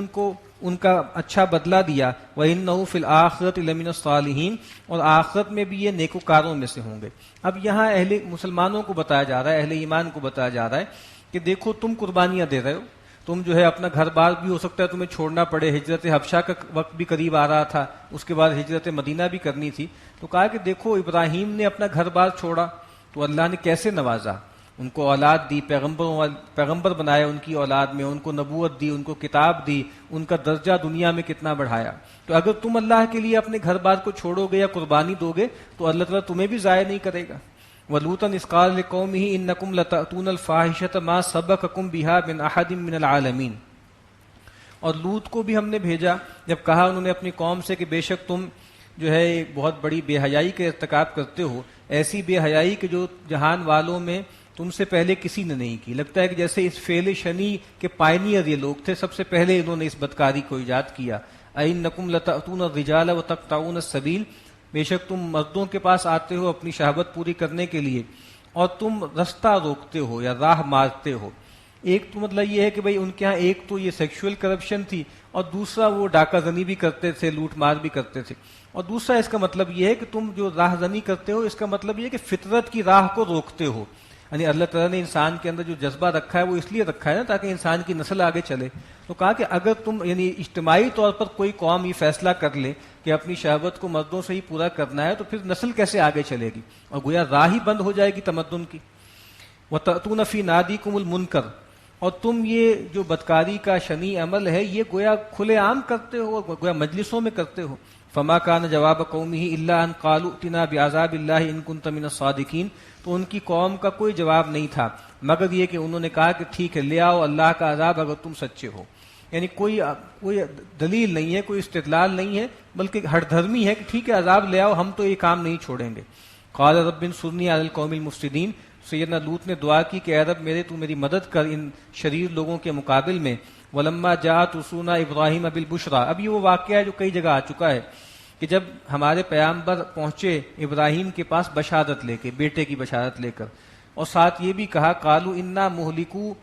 ان کا اچھا بدلہ دیا۔ وإنہ فی الآخرۃ لمن الصالحین، اور آخرت میں بھی یہ نیکوکاروں میں سے ہوں گے۔ اب یہاں اہل مسلمانوں کو بتایا جا رہا ہے، اہل ایمان کو بتایا جا رہا ہے کہ دیکھو تم قربانیاں دے رہے ہو، تم جو ہے اپنا گھر بار بھی ہو سکتا ہے تمہیں چھوڑنا پڑے، ہجرت حبشہ کا وقت بھی قریب آ رہا تھا، اس کے بعد ہجرت مدینہ بھی کرنی تھی، تو کہا کہ دیکھو ابراہیم نے اپنا گھر بار چھوڑا تو اللہ نے کیسے نوازا، ان کو اولاد دی، پیغمبر بنایا ان کی اولاد میں، ان کو نبوت دی، ان کو کتاب دی، ان کا درجہ دنیا میں کتنا بڑھایا۔ تو اگر تم اللہ کے لیے اپنے گھر بار کو چھوڑو گے یا قربانی دو گے تو اللہ تعالیٰ تمہیں بھی ضائع نہیں کرے گا۔ وَلُوطًا إِذْ قَالَ لِقَوْمِهِ إِنَّكُمْ لَتَأْتُونَ الْفَاحِشَةَ مَا سَبَقَكُم بِهَا مِنْ أَحَدٍ مِّنَ الْعَالَمِينَ، اور لوط کو بھی ہم نے بھیجا جب کہا انہوں نے اپنی قوم سے کہ بے شک تم جو ہے ایک بہت بڑی بے حیائی کا ارتکاب کرتے ہو، ایسی بے حیائی کہ جو جہان والوں میں تم سے پہلے کسی نے نہیں کی۔ لگتا ہے کہ جیسے اس فعل شنی کے پائنیئر یہ لوگ تھے، سب سے پہلے انہوں نے اس بدکاری کو ایجاد کیا۔ أَإِنَّكُمْ لَتَأْتُونَ الرِّجَالَ وَتَقْطَعُونَ السَّبِيلَ، بے شک تم مردوں کے پاس آتے ہو اپنی شہوت پوری کرنے کے لیے اور تم رستہ روکتے ہو یا راہ مارتے ہو۔ ایک تو مطلب یہ ہے کہ بھئی ان کے ہاں ایک تو یہ سیکشول کرپشن تھی، اور دوسرا وہ ڈاکہ زنی بھی کرتے تھے، لوٹ مار بھی کرتے تھے، اور دوسرا اس کا مطلب یہ ہے کہ تم جو راہ زنی کرتے ہو اس کا مطلب یہ ہے کہ فطرت کی راہ کو روکتے ہو۔ یعنی اللہ تعالیٰ نے انسان کے اندر جو جذبہ رکھا ہے وہ اس لیے رکھا ہے نا تاکہ انسان کی نسل آگے چلے۔ تو کہا کہ اگر تم یعنی اجتماعی طور پر کوئی قوم یہ فیصلہ کر لے کہ اپنی شہوت کو مردوں سے ہی پورا کرنا ہے تو پھر نسل کیسے آگے چلے گی، اور گویا راہ ہی بند ہو جائے گی تمدن کی۔ وَتَأْتُونَ فِي نَادِيكُمُ الْمُنْكَرَ، اور تم یہ جو بدکاری کا شنی عمل ہے یہ گویا کھلے عام کرتے ہو، گویا مجلسوں میں کرتے ہو۔ فما كان جواب قومه الا ان قالوا ائتنا بعذاب الله ان كنت من الصادقين، تو ان کی قوم کا کوئی جواب نہیں تھا مگر یہ کہ انہوں نے کہا کہ ٹھیک ہے لے آؤ اللہ کا عذاب اگر تم سچے ہو۔ یعنی کوئی دلیل نہیں ہے، کوئی استدلال نہیں ہے، بلکہ ہٹ دھرمی ہے کہ ٹھیک ہے عذاب لے آؤ، ہم تو یہ کام نہیں چھوڑیں گے۔ قال رب انصرنی علی القوم المفسدین، سیدنا لوط نے دعا کی کہ اے رب میرے تو میری مدد کر ان شریر لوگوں کے مقابل میں۔ ولما جاءت رسولنا ابراہیم بالبشریٰ، اب یہ وہ واقعہ ہے جو کئی جگہ آ چکا ہے کہ جب ہمارے پیغمبر پہنچے ابراہیم کے پاس بشارت لے کے، بیٹے کی بشارت لے کر، اور ساتھ یہ بھی کہا قالوا انا مہلکو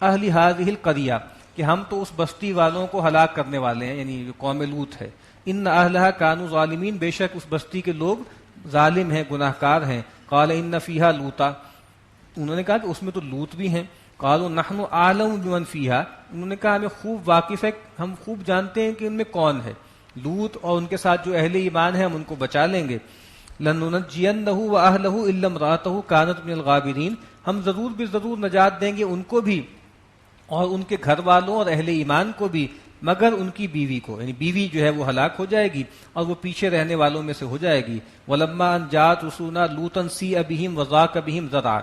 اہل هذه القریہ، کہ ہم تو اس بستی والوں کو ہلاک کرنے والے ہیں، یعنی جو قوم لوط ہے۔ ان اہلھا کانوا ظالمین، بے شک اس بستی کے لوگ ظالم ہیں، گناہ کار ہیں۔ قال ان فیہا لوطا، انہوں نے کہا کہ اس میں تو لوط بھی ہیں۔ قالوا نحن اعلم بمن فیہا، انہوں نے کہا ہمیں خوب واقف ہے، ہم خوب جانتے ہیں کہ ان میں کون ہے۔ لوط اور ان کے ساتھ جو اہل ایمان ہیں ہم ان کو بچا لیں گے۔ لَنُنَجِّيَنَّهُ وَأَهْلَهُ إِلَّا امْرَأَتَهُ كَانَتْ مِنَ الْغَابِرِينَ، ہم ضرور بھی ضرور نجات دیں گے ان کو بھی اور ان کے گھر والوں اور اہل ایمان کو بھی، مگر ان کی بیوی کو، یعنی بیوی جو ہے وہ ہلاک ہو جائے گی اور وہ پیچھے رہنے والوں میں سے ہو جائے گی۔ وَلَمَّا أَن جَاءَتْ رُسُلُنَا لُوطًا سِیءَ بِهِمْ وَضَاقَ بِهِمْ ذَرْعًا،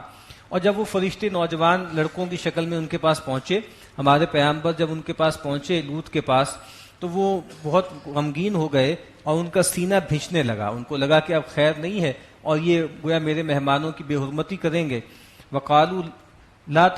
اور جب وہ فرشتے نوجوان لڑکوں کی شکل میں ان کے پاس پہنچے، ہمارے پیغمبر جب ان کے پاس پہنچے لوط کے پاس، تو وہ بہت غمگین ہو گئے اور ان کا سینہ بھینچنے لگا، ان کو لگا کہ اب خیر نہیں ہے اور یہ گویا میرے مہمانوں کی بے حرمتی کریں گے۔ وقالوا لا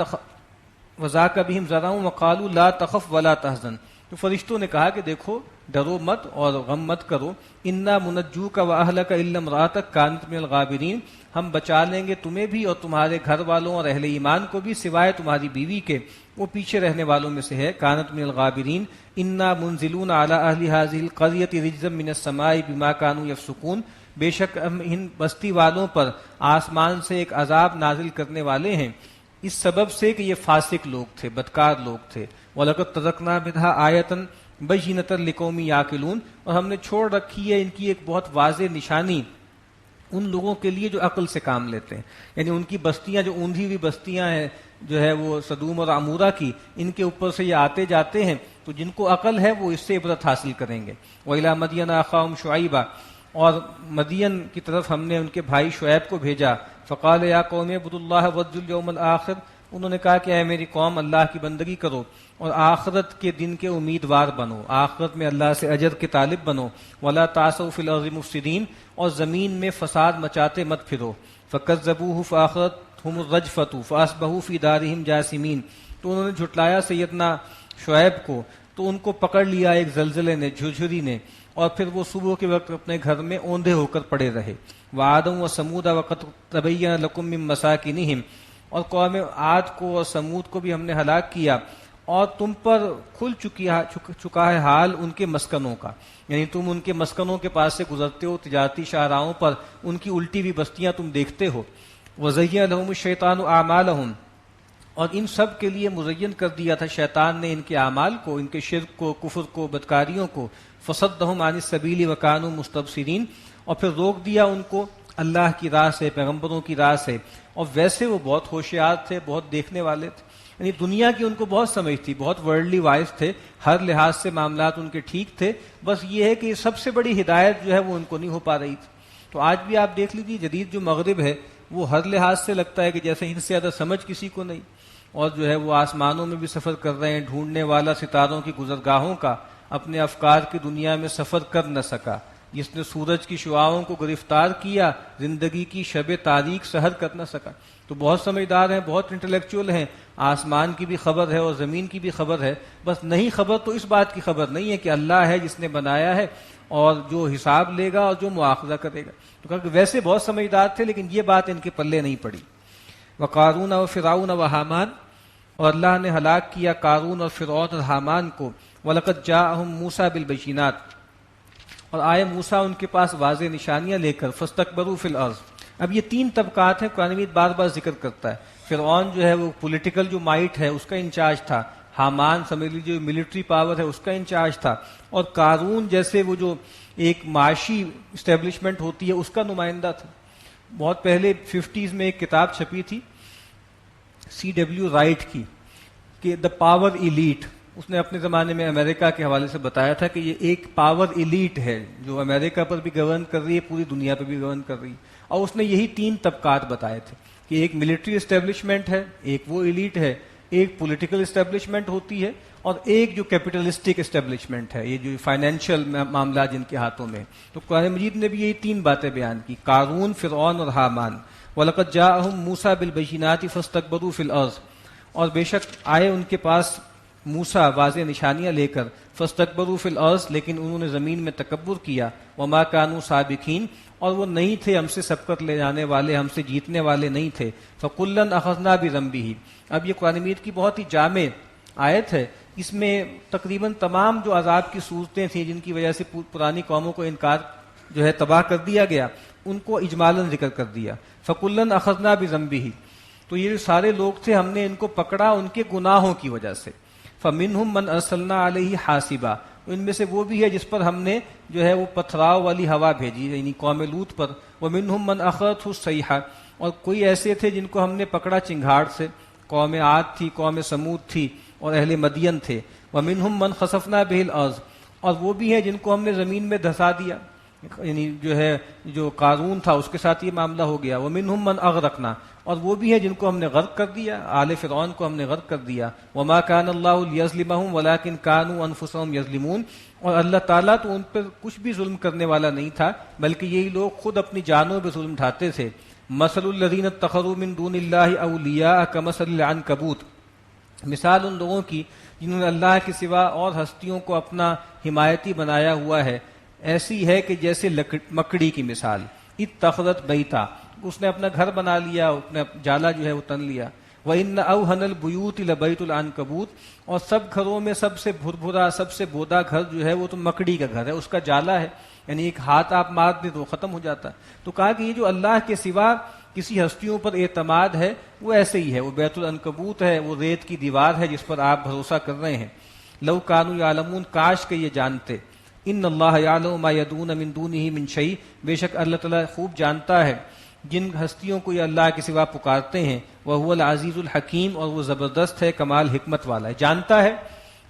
وذاک بہم ذرعا وقالوا لا تخف ولا تحزن، تو فرشتوں نے کہا کہ دیکھو ڈرو مت اور غم مت کرو، انا منجوک واہلک الا امراتک کانت من الغابرین، ہم بچا لیں گے تمہیں بھی اور تمہارے گھر والوں اور اہل ایمان کو بھی سوائے تمہاری بیوی کے، وہ پیچھے رہنے والوں میں سے ہے، کانت من الغابرین، انا منزلون علی اہل هذه القرية رجزا من السماء بما كانوا يفسقون، بے شک ہم ان بستی والوں پر آسمان سے ایک عذاب نازل کرنے والے ہیں اس سبب سے کہ یہ فاسق لوگ تھے، بدکار لوگ تھے۔ وَلَقَدْ تَرَكْنَا مِنْهَا آیَةً بَيِّنَةً لِقَوْمٍ يَعْقِلُونَ، اور ہم نے چھوڑ رکھی ہے ان کی ایک بہت واضح نشانی ان لوگوں کے لیے جو عقل سے کام لیتے ہیں، یعنی ان کی بستیاں جو اوندھی ہوئی بستیاں ہیں جو ہے وہ سدوم اور عمورہ کی، ان کے اوپر سے یہ آتے جاتے ہیں، تو جن کو عقل ہے وہ اس سے عبرت حاصل کریں گے۔ وَإِلَىٰ مَدْيَنَ أَخَاهُمْ شُعَيْبًا، اور مدین کی طرف ہم نے ان کے بھائی شعیب کو بھیجا، فقال یا قوم اعبدوا اللہ وارجوا اليوم الآخر، انہوں نے کہا کہ اے میری قوم اللہ کی بندگی کرو اور آخرت کے دن کے امیدوار بنو، آخرت میں اللہ سے اجر کے طالب بنو، ولا تعثوا فی الارض مفسدین، اور زمین میں فساد مچاتے مت پھرو، فکذبوہ فاخذتہم الرجفۃ فاصبحوا فی دارہم جاثمین، تو انہوں نے جھٹلایا سیدنا شعیب کو تو ان کو پکڑ لیا ایک زلزلے نے، جھرجھری نے، اور پھر وہ صبح کے وقت اپنے گھر میں اوندھے ہو کر پڑے رہے۔ وعادا وثمود وقد تبین لکم من مساکنہم، اور قوم عاد کو اور سمود کو بھی ہم نے ہلاک کیا اور تم پر کھل چکا ہے حال ان کے مسکنوں کا، یعنی تم ان کے مسکنوں کے پاس سے گزرتے ہو، تجارتی شاہراہوں پر ان کی الٹی ہوئی بستیاں تم دیکھتے ہو۔ وزین لہم الشیطان اعمالہم، اور ان سب کے لیے مزین کر دیا تھا شیطان نے ان کے اعمال کو، ان کے شرک کو، کفر کو، بدکاریوں کو، فصدہم عن السبیل وکانوا مستبصرین، اور پھر روک دیا ان کو اللہ کی راہ سے، پیغمبروں کی راہ سے، اور ویسے وہ بہت ہوشیار تھے، بہت دیکھنے والے تھے، یعنی دنیا کی ان کو بہت سمجھ تھی، بہت ورلڈلی وائز تھے، ہر لحاظ سے معاملات ان کے ٹھیک تھے، بس یہ ہے کہ سب سے بڑی ہدایت جو ہے وہ ان کو نہیں ہو پا رہی تھی۔ تو آج بھی آپ دیکھ لیجیے جدید جو مغرب ہے وہ ہر لحاظ سے لگتا ہے کہ جیسے ان سے زیادہ سمجھ کسی کو نہیں، اور جو ہے وہ آسمانوں میں بھی سفر کر رہے ہیں، ڈھونڈنے والا ستاروں کی گزرگاہوں کا، اپنے افکار کی دنیا میں سفر کر نہ سکا، جس نے سورج کی شعاؤں کو گرفتار کیا، زندگی کی شب تاریک سحر کر نہ سکا۔ تو بہت سمجھدار ہیں، بہت انٹلیکچوئل ہیں، آسمان کی بھی خبر ہے اور زمین کی بھی خبر ہے، بس نہیں خبر تو اس بات کی خبر نہیں ہے کہ اللہ ہے جس نے بنایا ہے اور جو حساب لے گا اور جو مواخذہ کرے گا۔ تو کہا کہ ویسے بہت سمجھدار تھے لیکن یہ بات ان کے پلے نہیں پڑی۔ وقارون و فرعون و حامان، اور اللہ نے ہلاک کیا قارون اور فرعون اور حامان کو۔ وَلَقَدْ جَاءَهُم مُوسَىٰ بِالْبَيِّنَاتِ، اور آئے موسیٰ ان کے پاس واضح نشانیاں لے کر، فَاسْتَكْبَرُوا فِي الْأَرْضِ۔ اب یہ تین طبقات ہیں، قرآن مجید بار بار ذکر کرتا ہے۔ فرعون جو ہے وہ پولیٹیکل جو مائٹ ہے اس کا انچارج تھا، حامان سمجھ لیجیے جو ملٹری پاور ہے اس کا انچارج تھا، اور قارون جیسے وہ جو ایک معاشی اسٹیبلشمنٹ ہوتی ہے اس کا نمائندہ تھا۔ بہت پہلے 50s میں ایک کتاب چھپی تھی C.W. رائٹ کی کہ دا پاور ایلیٹ، اس نے اپنے زمانے میں امریکہ کے حوالے سے بتایا تھا کہ یہ ایک پاور ایلیٹ ہے جو امریکہ پر بھی گورن کر رہی ہے، پوری دنیا پہ بھی گورن کر رہی ہے، اور اس نے یہی تین طبقات بتائے تھے کہ ایک ملٹری اسٹیبلشمنٹ ہے، ایک وہ ایلیٹ ہے، ایک پولیٹیکل اسٹیبلشمنٹ ہوتی ہے، اور ایک جو کیپٹلسٹک اسٹیبلشمنٹ ہے، یہ جو فائنینشیل معاملات جن کے ہاتھوں میں۔ تو قرآن مجید نے بھی یہی تین باتیں بیان کی، قارون، فرعون اور حامان۔ وَلَقَدْ جَاءَهُم مُوسَىٰ بِالْبَيِّنَاتِ فَاسْتَكْبَرُوا فِي الْأَرْضِ، اور بے شک آئے ان کے پاس موسیٰ واضح نشانیاں لے کر، فَاسْتَكْبَرُوا فِي الْأَرْضِ، لیکن انہوں نے زمین میں تکبر کیا، وَمَا كَانُوا سَابِقِينَ، اور وہ نہیں تھے ہم سے سبقت لے جانے والے، ہم سے جیتنے والے نہیں تھے۔ فَكُلًّا أَخَذْنَا بِذَنبِهِ، اب یہ قرآن مجید کی بہت ہی جامع آیت ہے، اس میں تقریباً تمام جو عذاب کی صورتیں تھیں جن کی وجہ سے پرانی قوموں کو انکار جو ہے تباہ کر دیا گیا، ان کو اجمالاً ذکر کر دیا۔ فَكُلًّا أَخَذْنَا بِذَنبِهِ، تو یہ جو سارے لوگ تھے ہم نے ان کو پکڑا ان کے گناہوں کی وجہ سے۔ فَمِنْهُمْ مَنْ أَرْسَلْنَا عَلَيْهِ حَاسِبًا، ان میں سے وہ بھی ہے جس پر ہم نے جو ہے وہ پتھراؤ والی ہوا بھیجی، یعنی قوم لوط پر. ومنہم من اخذتہ الصیحہ، اور کوئی ایسے تھے جن کو ہم نے پکڑا چنگھاڑ سے، قوم عاد تھی، قوم سمود تھی اور اہل مدین تھے. ومنہم من خسفنا بہ الارض، اور وہ بھی ہیں جن کو ہم نے زمین میں دھسا دیا، یعنی جو ہے جو قارون تھا اس کے ساتھ یہ معاملہ ہو گیا. ومنہم من اغرقنا، اور وہ بھی ہیں جن کو ہم نے غرق کر دیا، آل فرعون کو ہم نے غرق کر دیا. وما كان الله ليظلمهم ولكن كانوا انفسهم يظلمون، اور اللہ تعالیٰ تو ان پر کچھ بھی ظلم کرنے والا نہیں تھا بلکہ یہی لوگ خود اپنی جانوں پہ ظلم ڈھاتے تھے. مثل الذين اتخذوا من دون الله اولیاء کمثل العنکبوت، مثال ان لوگوں کی جنہوں نے اللہ کے سوا اور ہستیوں کو اپنا حمایتی بنایا ہوا ہے، ایسی ہے کہ جیسے مکڑی کی مثال. اتخذت بیتا، اس نے اپنا گھر بنا لیا، اپنا جالا جو ہے وہ تن لیا. وَإِنَّ أَوْهَنَ الْبُيُوتِ لَبَيْتُ الْعَنْكَبُوتِ، اور سب گھروں میں سب سے بھربھرا، سب سے بودا گھر جو ہے وہ تو مکڑی کا گھر ہے، اس کا جالا ہے، یعنی ایک ہاتھ آپ مار دیں تو ختم ہو جاتا ہے. تو کہا کہ یہ جو اللہ کے سوا کسی ہستیوں پر اعتماد ہے وہ ایسے ہی ہے، وہ بیت العنکبوت ہے، وہ ریت کی دیوار ہے جس پر آپ بھروسہ کر رہے ہیں. لو کانوا یعلمون، کاش کہ یہ جانتے. ان اللہ یعلم ما یدعون من دونہ من شیء، بے شک اللہ تعالیٰ خوب جانتا ہے جن ہستیوں کو یہ اللہ کے سوا پکارتے ہیں. وہو العزیز الحکیم، اور وہ زبردست ہے، کمال حکمت والا ہے. جانتا ہے،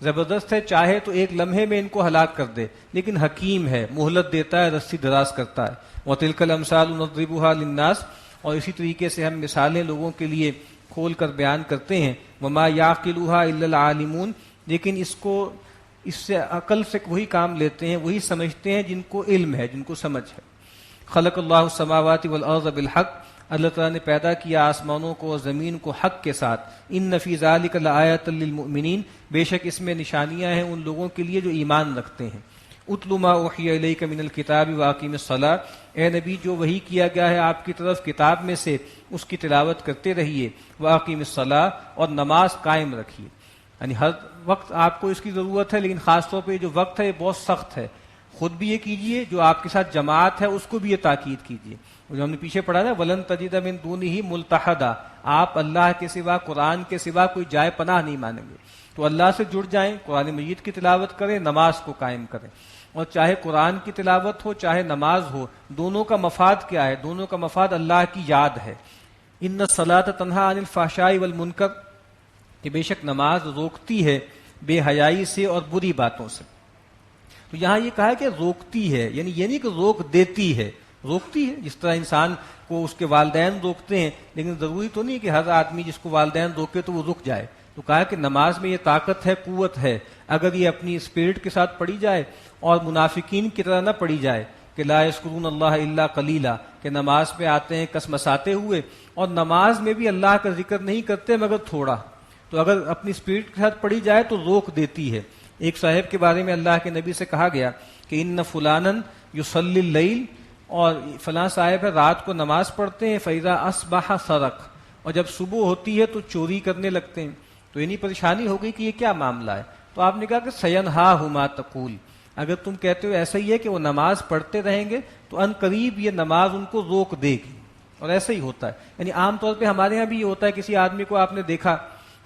زبردست ہے، چاہے تو ایک لمحے میں ان کو ہلاک کر دے، لیکن حکیم ہے، مہلت دیتا ہے، رسی دراز کرتا ہے. وتلک الامثال نضربها للناس، اور اسی طریقے سے ہم مثالیں لوگوں کے لیے کھول کر بیان کرتے ہیں. وما یعقلها الا العالمون، لیکن اس سے عقل سے وہی کام لیتے ہیں، وہی سمجھتے ہیں جن کو علم ہے، جن کو سمجھ ہے. خلق اللہ السماوات والارض بالحق، اللہ تعالیٰ نے پیدا کیا آسمانوں کو اور زمین کو حق کے ساتھ. ان فی ذلک لآیۃ للمؤمنین، بے شک اس میں نشانیاں ہیں ان لوگوں کے لیے جو ایمان رکھتے ہیں. اتل ما اوحی الیک من الکتاب واقیم الصلاۃ، اے نبی جو وحی کیا گیا ہے آپ کی طرف کتاب میں سے اس کی تلاوت کرتے رہیے. واقیم الصلاۃ، اور نماز قائم رکھیے. یعنی ہر وقت آپ کو اس کی ضرورت ہے، لیکن خاص طور پہ یہ جو وقت ہے یہ بہت سخت ہے. خود بھی یہ کیجئے، جو آپ کے ساتھ جماعت ہے اس کو بھی یہ تاکید کیجئے. جو ہم نے پیچھے پڑھا نا، ولن تجد من دونہ ملتحدا، آپ اللہ کے سوا، قرآن کے سوا کوئی جائے پناہ نہیں مانیں گے. تو اللہ سے جڑ جائیں، قرآن مجید کی تلاوت کریں، نماز کو قائم کریں. اور چاہے قرآن کی تلاوت ہو چاہے نماز ہو، دونوں کا مفاد کیا ہے؟ دونوں کا مفاد اللہ کی یاد ہے. ان الصلاۃ تنہی عن الفحشاء والمنکر، کہ بے شک نماز روکتی ہے بے حیائی سے اور بری باتوں سے. تو یہاں یہ کہا کہ روکتی ہے، یعنی یہ نہیں کہ روک دیتی ہے، روکتی ہے. جس طرح انسان کو اس کے والدین روکتے ہیں، لیکن ضروری تو نہیں کہ ہر آدمی جس کو والدین روکے تو وہ رک جائے. تو کہا کہ نماز میں یہ طاقت ہے، قوت ہے، اگر یہ اپنی اسپرٹ کے ساتھ پڑھی جائے اور منافقین کی طرح نہ پڑھی جائے کہ لا یذکرون اللہ الا قلیلا، کہ نماز میں آتے ہیں کسمساتے ہوئے اور نماز میں بھی اللہ کا ذکر نہیں کرتے مگر تھوڑا. تو اگر اپنی اسپرٹ کے ساتھ پڑھی جائے تو روک دیتی ہے. ایک صاحب کے بارے میں اللہ کے نبی سے کہا گیا کہ ان فلانن یصلی اللیل، اور فلاں صاحب ہے رات کو نماز پڑھتے ہیں، فاذا اصبح سرق، اور جب صبح ہوتی ہے تو چوری کرنے لگتے ہیں. تو انہیں پریشانی ہو گئی کہ یہ کیا معاملہ ہے. تو آپ نے کہا کہ سینہاہ ما تقول، اگر تم کہتے ہو ایسا ہی ہے کہ وہ نماز پڑھتے رہیں گے تو ان قریب یہ نماز ان کو روک دے گی. اور ایسا ہی ہوتا ہے. یعنی عام طور پہ ہمارے یہاں بھی یہ ہوتا ہے، کسی آدمی کو آپ نے دیکھا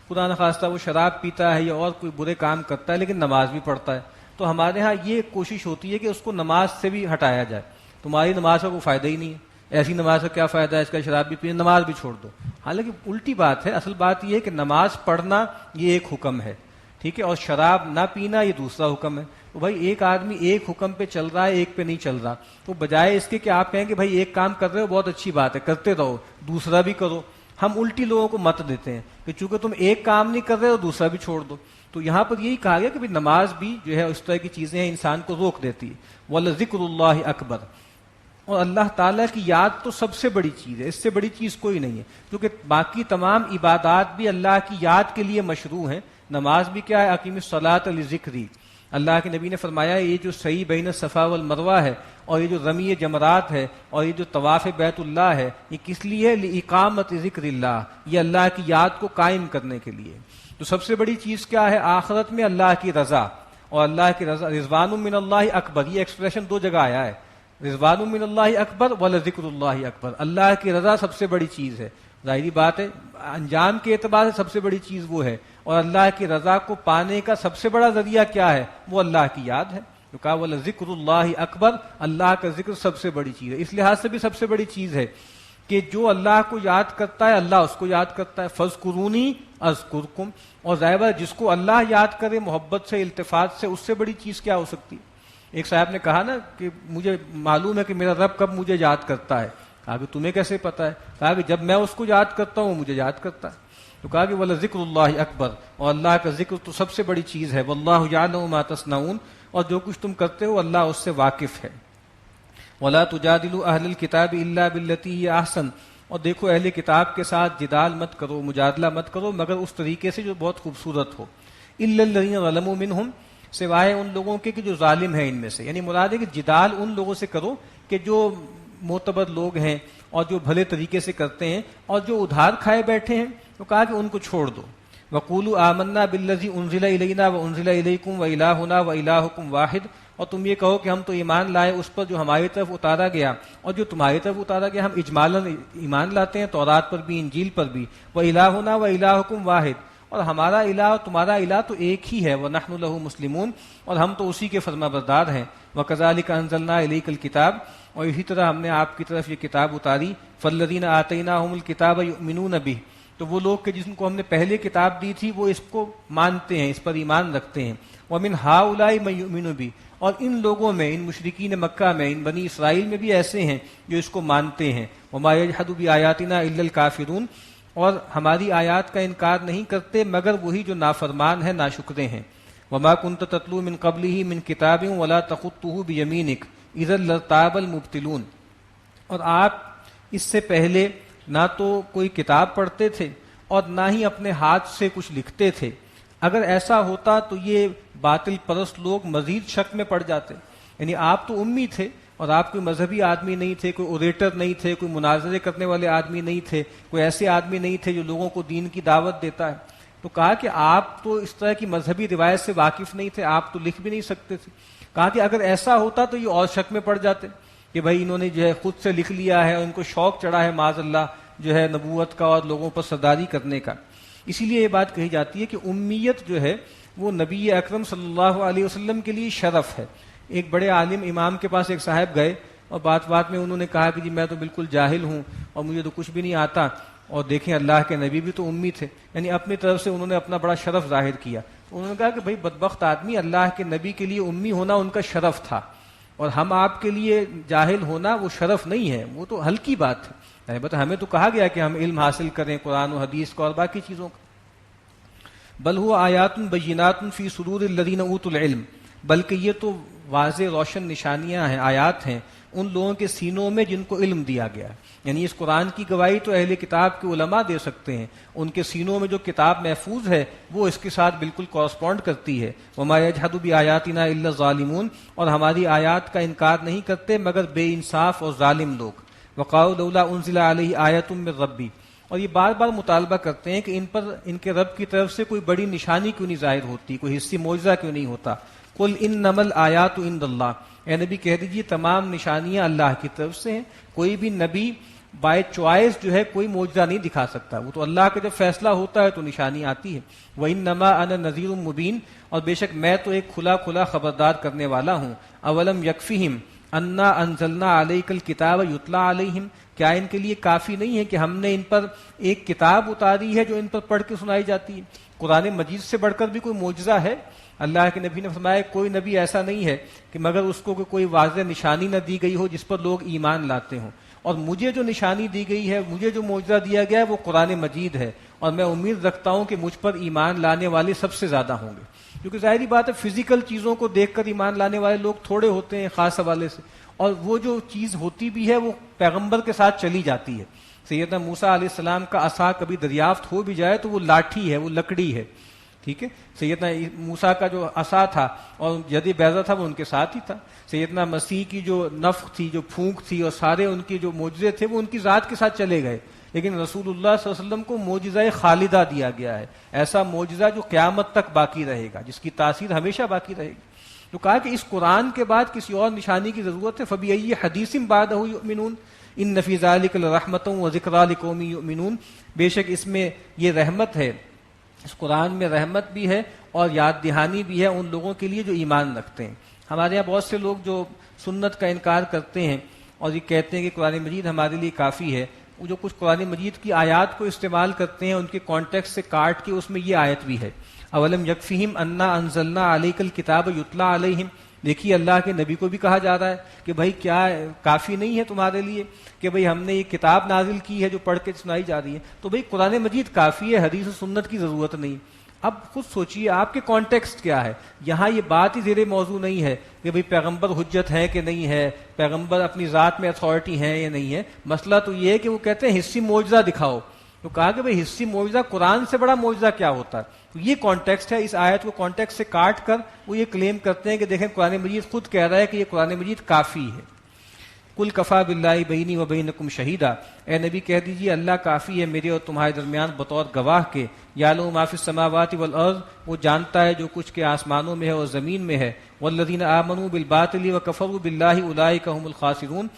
خدا نخواستہ وہ شراب پیتا ہے یا اور کوئی برے کام کرتا ہے لیکن نماز بھی پڑھتا ہے، تو ہمارے ہاں یہ کوشش ہوتی ہے کہ اس کو نماز سے بھی ہٹایا جائے. تمہاری نماز کا کوئی فائدہ ہی نہیں ہے، ایسی نماز کا کیا فائدہ ہے، اس کا شراب بھی پیے، نماز بھی چھوڑ دو. حالانکہ الٹی بات ہے. اصل بات یہ ہے کہ نماز پڑھنا یہ ایک حکم ہے، ٹھیک ہے، اور شراب نہ پینا یہ دوسرا حکم ہے. تو بھائی ایک آدمی ایک حکم پہ چل رہا ہے، ایک پہ نہیں چل رہا، تو بجائے اس کے کہ آپ کہیں کہ بھائی ایک کام کر رہے ہو بہت اچھی بات ہے، کرتے رہو، دوسرا بھی کرو. ہم الٹی لوگوں کو مت دیتے ہیں کہ چونکہ تم ایک کام نہیں کر رہے ہو دوسرا بھی چھوڑ دو. تو یہاں پر یہی کہا گیا کہ بھائی نماز بھی جو ہے اس طرح کی چیزیں ہیں انسان کو روک دیتی ہے. وَلَذِكْرُ اللَّهِ اکبر، اور اللہ تعالیٰ کی یاد تو سب سے بڑی چیز ہے، اس سے بڑی چیز کوئی نہیں ہے. کیونکہ باقی تمام عبادات بھی اللہ کی یاد کے لیے مشروع ہیں. نماز بھی کیا ہے؟ اقیم الصلاۃ لذکری. اللہ کے نبی نے فرمایا یہ جو سعی بین الصفا والمروہ ہے اور یہ جو رمی جمرات ہے اور یہ جو طواف بیت اللہ ہے، یہ کس لیے؟ لإقامت ذکر اللہ، یہ اللہ کی یاد کو قائم کرنے کے لیے. تو سب سے بڑی چیز کیا ہے؟ آخرت میں اللہ کی رضا، اور اللہ کی رضا. رضوان من اللہ اکبر، یہ ایکسپریشن دو جگہ آیا ہے، رضوان من اللہ اکبر ولذکر اللہ اکبر. اللہ کی رضا سب سے بڑی چیز ہے، ظاہری بات ہے انجام کے اعتبار سے سب سے بڑی چیز وہ ہے، اور اللہ کی رضا کو پانے کا سب سے بڑا ذریعہ کیا ہے؟ وہ اللہ کی یاد ہے. جو کہا وہ ذکر اللہ اکبر، اللہ کا ذکر سب سے بڑی چیز ہے. اس لحاظ سے بھی سب سے بڑی چیز ہے کہ جو اللہ کو یاد کرتا ہے اللہ اس کو یاد کرتا ہے. فاذکرونی اذکرکم، اور ظاہر ہے جس کو اللہ یاد کرے محبت سے التفات سے، اس سے بڑی چیز کیا ہو سکتی؟ ایک صاحب نے کہا نا کہ مجھے معلوم ہے کہ میرا رب کب مجھے یاد کرتا ہے. کہا کہ تمہیں کیسے پتا ہے؟ کہا کہ جب میں اس کو یاد کرتا ہوں وہ مجھے یاد کرتا ہے. تو کہا کہ وَلَذِکْرُ اللَّهِ اکبر، اور اللہ کا ذکر تو سب سے بڑی چیز ہے. وَاللَّهُ يَعْلَمُ مَا تَصْنَعُونَ، اور جو کچھ تم کرتے ہو اللہ اس سے واقف ہے. وَلَا تُجَادِلُوا أَهْلَ الْكِتَابِ إِلَّا بِالَّتِي هِيَ أَحْسَنُ، اور دیکھو اہل کتاب کے ساتھ جدال مت کرو، مجادلہ مت کرو، مگر اس طریقے سے جو بہت خوبصورت ہو. إِلَّا الَّذِينَ ظَلَمُوا مِنْهُمْ، سوائے ان لوگوں کے کہ جو ظالم ہیں ان میں سے. یعنی مراد ہے کہ جدال ان لوگوں سے کرو کہ جو معتبر لوگ ہیں اور جو بھلے طریقے سے کرتے ہیں، اور جو ادھار کھائے بیٹھے ہیں تو کہا کہ ان کو چھوڑ دو. وَقُولُوا آمَنَّا بِالَّذِي أُنزِلَ إِلَيْنَا وَأُنزِلَ إِلَيْكُمْ وَإِلَٰهُنَا وَإِلَٰهُكُمْ وَاحِدٌ، اور تم یہ کہو کہ ہم تو ایمان لائے اس پر جو ہماری طرف اتارا گیا اور جو تمہاری طرف اتارا گیا. ہم اجمالاً ایمان لاتے ہیں تورات پر بھی انجیل پر بھی. وَإِلَٰهُنَا وَإِلَٰهُكُمْ وَاحِدٌ، اور ہمارا الہ اور تمہارا الہ تو ایک ہی ہے. وَنَحْنُ لَهُ مُسْلِمُونَ، اور ہم تو اسی کے فرما بردار ہیں. وَكَذَلِكَ أَنزَلْنَا إِلَيْكَ الْكِتَابَ، اور اسی طرح ہم نے آپ کی طرف یہ کتاب اتاری. فَالَّذِينَ آتَيْنَاهُمُ الْكِتَابَ يُؤْمِنُونَ بِهِ، تو وہ لوگ کہ جن کو ہم نے پہلے کتاب دی تھی وہ اس کو مانتے ہیں، اس پر ایمان رکھتے ہیں. وَمِنْ هَؤُلَاءِ مَن يُؤْمِنُ بِهِ، اور ان لوگوں میں، ان مشرکین مکہ میں، ان بنی اسرائیل میں بھی ایسے ہیں جو اس کو مانتے ہیں. وَمَا يَجْحَدُ بِآيَاتِنَا إِلَّا الْكَافِرُونَ، اور ہماری آیات کا انکار نہیں کرتے مگر وہی جو نافرمان ہیں، ناشکرے ہیں. وَمَا كُنْتَ تَتْلُو مِن قَبْلِهِ مِن كِتَابٍ وَلَا تَخُطُّهُ بِيَمِينِكَ إِذًا لَارْتَابَ الْمُبْطِلُونَ، اور آپ اس سے پہلے نہ تو کوئی کتاب پڑھتے تھے اور نہ ہی اپنے ہاتھ سے کچھ لکھتے تھے. اگر ایسا ہوتا تو یہ باطل پرست لوگ مزید شک میں پڑ جاتے. یعنی آپ تو امی تھے اور آپ کوئی مذہبی آدمی نہیں تھے، کوئی اوریٹر نہیں تھے، کوئی مناظرے کرنے والے آدمی نہیں تھے، کوئی ایسے آدمی نہیں تھے جو لوگوں کو دین کی دعوت دیتا ہے. تو کہا کہ آپ تو اس طرح کی مذہبی روایت سے واقف نہیں تھے، آپ تو لکھ بھی نہیں سکتے تھے. کہا کہ اگر ایسا ہوتا تو یہ اور شک میں پڑ جاتے کہ بھائی انہوں نے جو ہے خود سے لکھ لیا ہے اور ان کو شوق چڑھا ہے معاذ اللہ جو ہے نبوت کا اور لوگوں پر سرداری کرنے کا. اسی لیے یہ بات کہی جاتی ہے کہ امیت جو ہے وہ نبی اکرم صلی اللہ علیہ وسلم کے لیے شرف ہے. ایک بڑے عالم امام کے پاس ایک صاحب گئے اور بات بات میں انہوں نے کہا کہ جی میں تو بالکل جاہل ہوں اور مجھے تو کچھ بھی نہیں آتا. اور دیکھیں اللہ کے نبی بھی تو امی تھے، یعنی اپنی طرف سے انہوں نے اپنا بڑا شرف ظاہر کیا. انہوں نے کہا کہ بھائی بدبخت آدمی، اللہ کے نبی کے لیے امی ہونا ان کا شرف تھا اور ہم آپ کے لیے جاہل ہونا وہ شرف نہیں ہے، وہ تو ہلکی بات ہے. ہمیں تو کہا گیا کہ ہم علم حاصل کریں قرآن و حدیث کا اور باقی چیزوں کا. بل هو آیات بینات فی صدور الذین اوتوا العلم، بلکہ یہ تو واضح روشن نشانیاں ہیں، آیات ہیں ان لوگوں کے سینوں میں جن کو علم دیا گیا ہے. یعنی اس قرآن کی گواہی تو اہل کتاب کے علماء دے سکتے ہیں، ان کے سینوں میں جو کتاب محفوظ ہے وہ اس کے ساتھ بالکل کورسپونڈ کرتی ہے. وما یجحد بآیاتنا الا الظالمون، اور ہماری آیات کا انکار نہیں کرتے مگر بے انصاف اور ظالم لوگ. وقالوا لولا انزل علیہ آیۃ من ربی، اور یہ بار بار مطالبہ کرتے ہیں کہ ان پر ان کے رب کی طرف سے کوئی بڑی نشانی کیوں نہیں ظاہر ہوتی، کوئی حصی معجزہ کیوں نہیں ہوتا. قل انما الآیات عند اللہ، اے نبی کہہ دیجیے تمام نشانیاں اللہ کی طرف سے ہیں. کوئی بھی نبی بائی چوائس جو ہے کوئی معجزہ نہیں دکھا سکتا، وہ تو اللہ کا جب فیصلہ ہوتا ہے تو نشانی آتی ہے. وَإِنَّمَا أَنَا نَذِيرٌ مُبِينٌ، اور بے شک میں تو ایک کھلا کھلا خبردار کرنے والا ہوں. اولم یکفہم انا انزلنا علیک الکتاب یتلا علیہم، کیا ان کے لیے کافی نہیں ہے کہ ہم نے ان پر ایک کتاب اتاری ہے جو ان پر پڑھ کے سنائی جاتی ہے. قرآن مجید سے بڑھ کر بھی کوئی معجزہ ہے؟ اللہ کے نبی نے فرمایا کوئی نبی ایسا نہیں ہے کہ مگر اس کو کوئی واضح نشانی نہ دی گئی ہو جس پر لوگ ایمان لاتے ہوں. اور مجھے جو نشانی دی گئی ہے، مجھے جو معجزہ دیا گیا ہے وہ قرآن مجید ہے، اور میں امید رکھتا ہوں کہ مجھ پر ایمان لانے والے سب سے زیادہ ہوں گے. کیونکہ ظاہری بات ہے فزیکل چیزوں کو دیکھ کر ایمان لانے والے لوگ تھوڑے ہوتے ہیں خاص حوالے سے، اور وہ جو چیز ہوتی بھی ہے وہ پیغمبر کے ساتھ چلی جاتی ہے. سیدنا موسیٰ علیہ السلام کا عصا کبھی دریافت ہو بھی جائے تو وہ لاٹھی ہے، وہ لکڑی ہے، ٹھیک ہے. سیدنا موسیٰ کا جو عصا تھا اور ید بیضا تھا وہ ان کے ساتھ ہی تھا. سیدنا مسیح کی جو نفخ تھی، جو پھونک تھی، اور سارے ان کی جو معجزے تھے وہ ان کی ذات کے ساتھ چلے گئے. لیکن رسول اللہ صلی اللہ علیہ وسلم کو معجزہ خالدہ دیا گیا ہے، ایسا معجزہ جو قیامت تک باقی رہے گا، جس کی تاثیر ہمیشہ باقی رہے گی. تو کہا کہ اس قرآن کے بعد کسی اور نشانی کی ضرورت ہے. فَبِأَيِّ حَدِيثٍ بَعْدَهُ يُؤْمِنُونَ، ان فی ذلک لرحمۃ وذکریٰ لقوم یؤمنون، بے شک اس میں یہ رحمت ہے، اس قرآن میں رحمت بھی ہے اور یاد دہانی بھی ہے ان لوگوں کے لیے جو ایمان رکھتے ہیں۔ ہمارے یہاں بہت سے لوگ جو سنت کا انکار کرتے ہیں اور یہ کہتے ہیں کہ قرآن مجید ہمارے لیے کافی ہے، وہ جو کچھ قرآن مجید کی آیات کو استعمال کرتے ہیں ان کے کانٹیکسٹ سے کاٹ کے، اس میں یہ آیت بھی ہے، اولم یکفیہم انا انزلنا علیک الکتاب یتلی علیہم۔ دیکھیے اللہ کے نبی کو بھی کہا جا رہا ہے کہ بھائی کیا کافی نہیں ہے تمہارے لیے کہ بھئی ہم نے یہ کتاب نازل کی ہے جو پڑھ کے سنائی جا رہی ہے، تو بھئی قرآن مجید کافی ہے، حدیث و سنت کی ضرورت نہیں۔ اب خود سوچئے آپ کے کانٹیکسٹ کیا ہے، یہاں یہ بات ہی زیر موضوع نہیں ہے کہ بھئی پیغمبر حجت ہے کہ نہیں ہے، پیغمبر اپنی ذات میں اتھارٹی ہے یا نہیں ہے، مسئلہ تو یہ ہے کہ وہ کہتے ہیں حصی معجزہ دکھاؤ، تو کہا کہ بھئی حصی معجزہ قرآن سے بڑا معجزہ کیا ہوتا ہے، تو یہ کانٹیکسٹ ہے، اس آیت کو کانٹیکسٹ سے کاٹ کر وہ یہ کلیم کرتے ہیں کہ دیکھیں قرآن مجید خود کہہ رہا ہے کہ یہ قرآن مجید کافی ہے۔ قل کفا باللہ بینی و بینکم شہیدا، اے نبی کہہ دیجیے اللہ کافی ہے میرے اور تمہارے درمیان بطور گواہ کے، یعلم ما فی السماوات والارض، وہ جانتا ہے جو کچھ کے آسمانوں میں ہے اور زمین میں ہے، والذین آمنوا بالباطل وکفروا باللہ اولئک هم الخاسرون،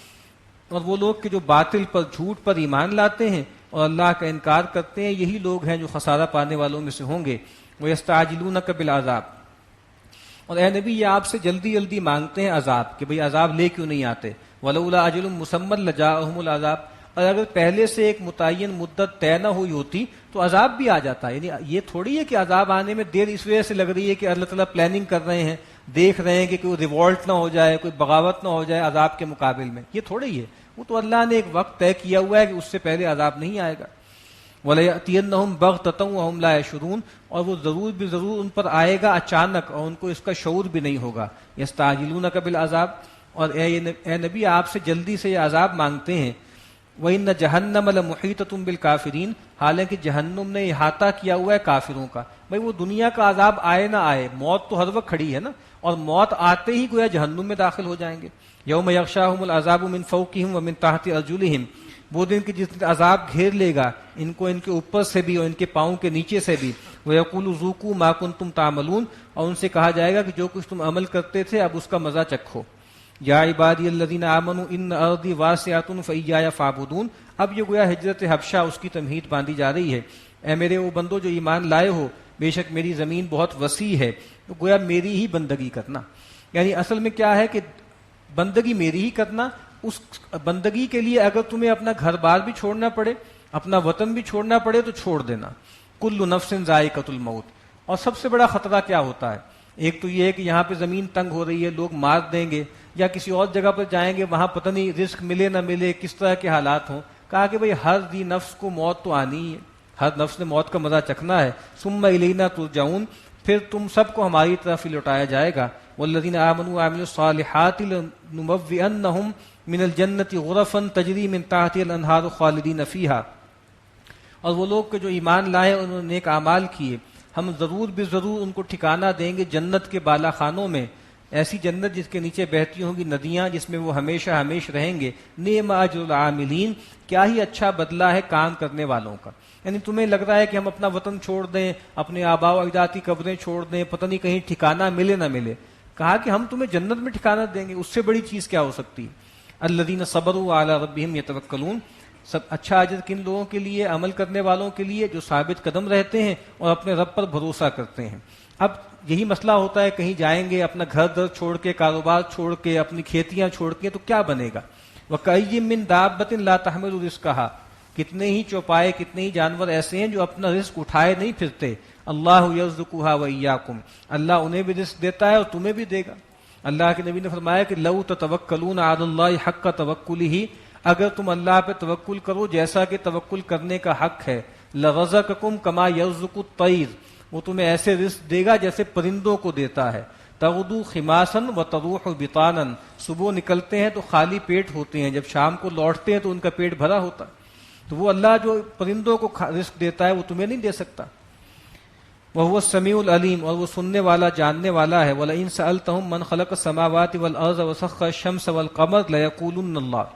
اور وہ لوگ کہ جو باطل پر جھوٹ پر ایمان لاتے ہیں اور اللہ کا انکار کرتے ہیں یہی لوگ ہیں جو خسارہ پانے والوں میں سے ہوں گے۔ ویستعجلونک بالعذاب، اور اے نبی یہ آپ سے جلدی جلدی مانگتے ہیں عذاب کہ بھئی عذاب لے کیوں نہیں آتے، ولولا اجل مسمى لجاءهم العذاب، اور اگر پہلے سے ایک متعین مدت طے نہ ہوئی ہوتی تو عذاب بھی آ جاتا ہے۔ یعنی یہ تھوڑی ہے کہ عذاب آنے میں دیر اس وجہ سے لگ رہی ہے کہ اللہ تعالیٰ پلاننگ کر رہے ہیں، دیکھ رہے ہیں کہ کوئی ریوولٹ نہ ہو جائے، کوئی بغاوت نہ ہو جائے عذاب کے مقابل میں، یہ تھوڑی ہے، وہ تو اللہ نے ایک وقت طے کیا ہوا ہے کہ اس سے پہلے عذاب نہیں آئے گا۔ وَلَيَأْتِيَنَّهُمْ بَغْتَةً وَهُمْ لَا يَشْعُرُونَ، اور وہ ضرور بھی ضرور ان پر آئے گا اچانک اور ان کو اس کا شعور بھی نہیں ہوگا۔ يَسْتَعْجِلُونَكَ بِالْعَذَابِ، اور اے نبی آپ سے جلدی سے یہ عذاب مانگتے ہیں۔ وَإِنَّ جَهَنَّمَ لَمُحِيطَةٌ بِالْكَافِرِينَ، حالانکہ جہنم نے احاطہ کیا ہوا ہے کافروں کا۔ بھئی وہ دنیا کا عذاب آئے نہ آئے، موت تو ہر وقت کھڑی ہے نا، اور موت آتے ہی گویا جہنم میں داخل ہو جائیں گے۔ یوم یغشاہم العذاب من فوقہم ومن تحت ارجلہم، وہ دن کہ جس دن عذاب گھیر لے گا ان کو ان کے اوپر سے بھی اور ان کے پاؤں کے نیچے سے بھی۔ وَيَقُولُ ذُوقُوا مَا كُنتُمْ تَعْمَلُونَ، اور ان سے کہا جائے گا کہ جو کچھ تم عمل کرتے تھے اب اس کا مزہ چکھو۔ یا عبادی الذین آمنوا ان ارضی واسعۃ فإیایا فاعبدون، اب یہ گویا ہجرت حبشہ اس کی تمہید باندھی جا رہی ہے۔ اے میرے وہ بندو جو ایمان لائے ہو، بے شک میری زمین بہت وسیع ہے، تو گویا میری ہی بندگی کرنا۔ یعنی اصل میں کیا ہے کہ بندگی میری ہی کرنا، اس بندگی کے لیے اگر تمہیں اپنا گھر بار بھی چھوڑنا پڑے، اپنا وطن بھی چھوڑنا پڑے تو چھوڑ دینا۔ کل نفس ذائقۃ الموت، اور سب سے بڑا خطرہ کیا ہوتا ہے، ایک تو یہ ہے کہ یہاں پہ زمین تنگ ہو رہی ہے، لوگ مار دیں گے، یا کسی اور جگہ پر جائیں گے وہاں پتہ نہیں رزق ملے نہ ملے، کس طرح کے حالات ہوں۔ کہا کہ بھئی ہر ذی نفس کو موت تو آنی ہی ہے، ہر نفس نے موت کا مزہ چکھنا ہے۔ ثم الینا ترجعون، پھر تم سب کو ہماری طرف ہی لوٹایا جائے گا۔ والذین آمنوا وعملوا الصالحات لنبوئنہم من الجنۃ غرفا تجری من تحتها الانہار خالدین فیہا، اور وہ لوگ کہ جو ایمان لائے انہوں نے نیک اعمال کیے، ہم ضرور بے ضرور ان کو ٹھکانہ دیں گے جنت کے بالا خانوں میں، ایسی جنت جس کے نیچے بہتی ہوں گی ندیاں، جس میں وہ ہمیشہ ہمیش رہیں گے۔ نعم اجر العاملین، کیا ہی اچھا بدلہ ہے کام کرنے والوں کا۔ یعنی تمہیں لگ رہا ہے کہ ہم اپنا وطن چھوڑ دیں، اپنے آباء و اجداد کی قبریں چھوڑ دیں، پتہ نہیں کہیں ٹھکانہ ملے نہ ملے، کہا کہ ہم تمہیں جنت میں ٹھکانہ دیں گے، اس سے بڑی چیز کیا ہو سکتی ہے۔ الذین صبروا علی ربہم یتوکلون، سب اچھا اجر کن لوگوں کے لیے، عمل کرنے والوں کے لیے جو ثابت قدم رہتے ہیں اور اپنے رب پر بھروسہ کرتے ہیں۔ اب یہی مسئلہ ہوتا ہے، کہیں جائیں گے اپنا گھر در چھوڑ کے، کاروبار چھوڑ کے، اپنی کھیتیاں چھوڑ کے، تو کیا بنے گا؟ وَكَأَيٍّ مِّن دَابَّةٍ لَا تَحْمِلُ رِزْقَهَا، کتنے ہی چوپائے، کتنے ہی جانور ایسے ہیں جو اپنا رزق اٹھائے نہیں پھرتے۔ اللہ یرزقها وإیاکم، اللہ انہیں بھی رزق دیتا ہے اور تمہیں بھی دے گا۔ اللہ کے نبی نے فرمایا کہ لو تتوکلون علی اللہ حق توکلہ، اگر تم اللہ پہ توکل کرو جیسا کہ توکل کرنے کا حق ہے، لرزقکم کما یرزق الطیر، وہ تمہیں ایسے رزق دے گا جیسے پرندوں کو دیتا ہے۔ تغدو خماسا وتروح بطانا، صبح نکلتے ہیں تو خالی پیٹ ہوتے ہیں، جب شام کو لوٹتے ہیں تو ان کا پیٹ بھرا ہوتا ہے۔ تو وہ اللہ جو پرندوں کو رزق دیتا ہے وہ تمہیں نہیں دے سکتا۔ وَهُوَ السَّمِيعُ الْعَلِيمُ، اور وہ سننے والا جاننے والا ہے۔ وَلَئِن سَأَلْتَهُم مَّن خَلَقَ السَّمَاوَاتِ وَالْأَرْضَ وَسَخَّرَ الشَّمْسَ وَالْقَمَرَ لَيَقُولُنَّ اللَّهُ،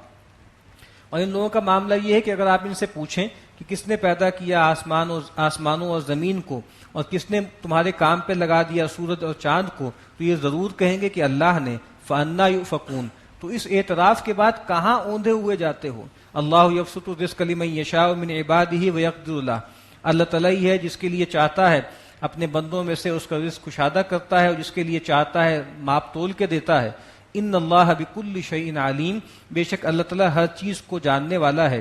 اور ان لوگوں کا معاملہ یہ ہے کہ اگر آپ ان سے پوچھیں کہ کس نے پیدا کیا آسمانوں اور زمین کو، اور کس نے تمہارے کام پہ لگا دیا سورج اور چاند کو، تو یہ ضرور کہیں گے کہ اللہ نے۔ فَأَنَّىٰ يُؤْفَكُونَ، تو اس اعتراف کے بعد کہاں اوندھے ہوئے جاتے ہو؟ اللہ یبسط الرزق لمن یشاء من عبادہ ویقدر له، اللہ تعالیٰ ہی ہے جس کے لیے چاہتا ہے اپنے بندوں میں سے اس کا رزق کشادہ کرتا ہے، اور جس کے لیے چاہتا ہے ماپ تول کے دیتا ہے۔ ان اللہ بکل شیء علیم، بے شک اللہ تعالیٰ ہر چیز کو جاننے والا ہے۔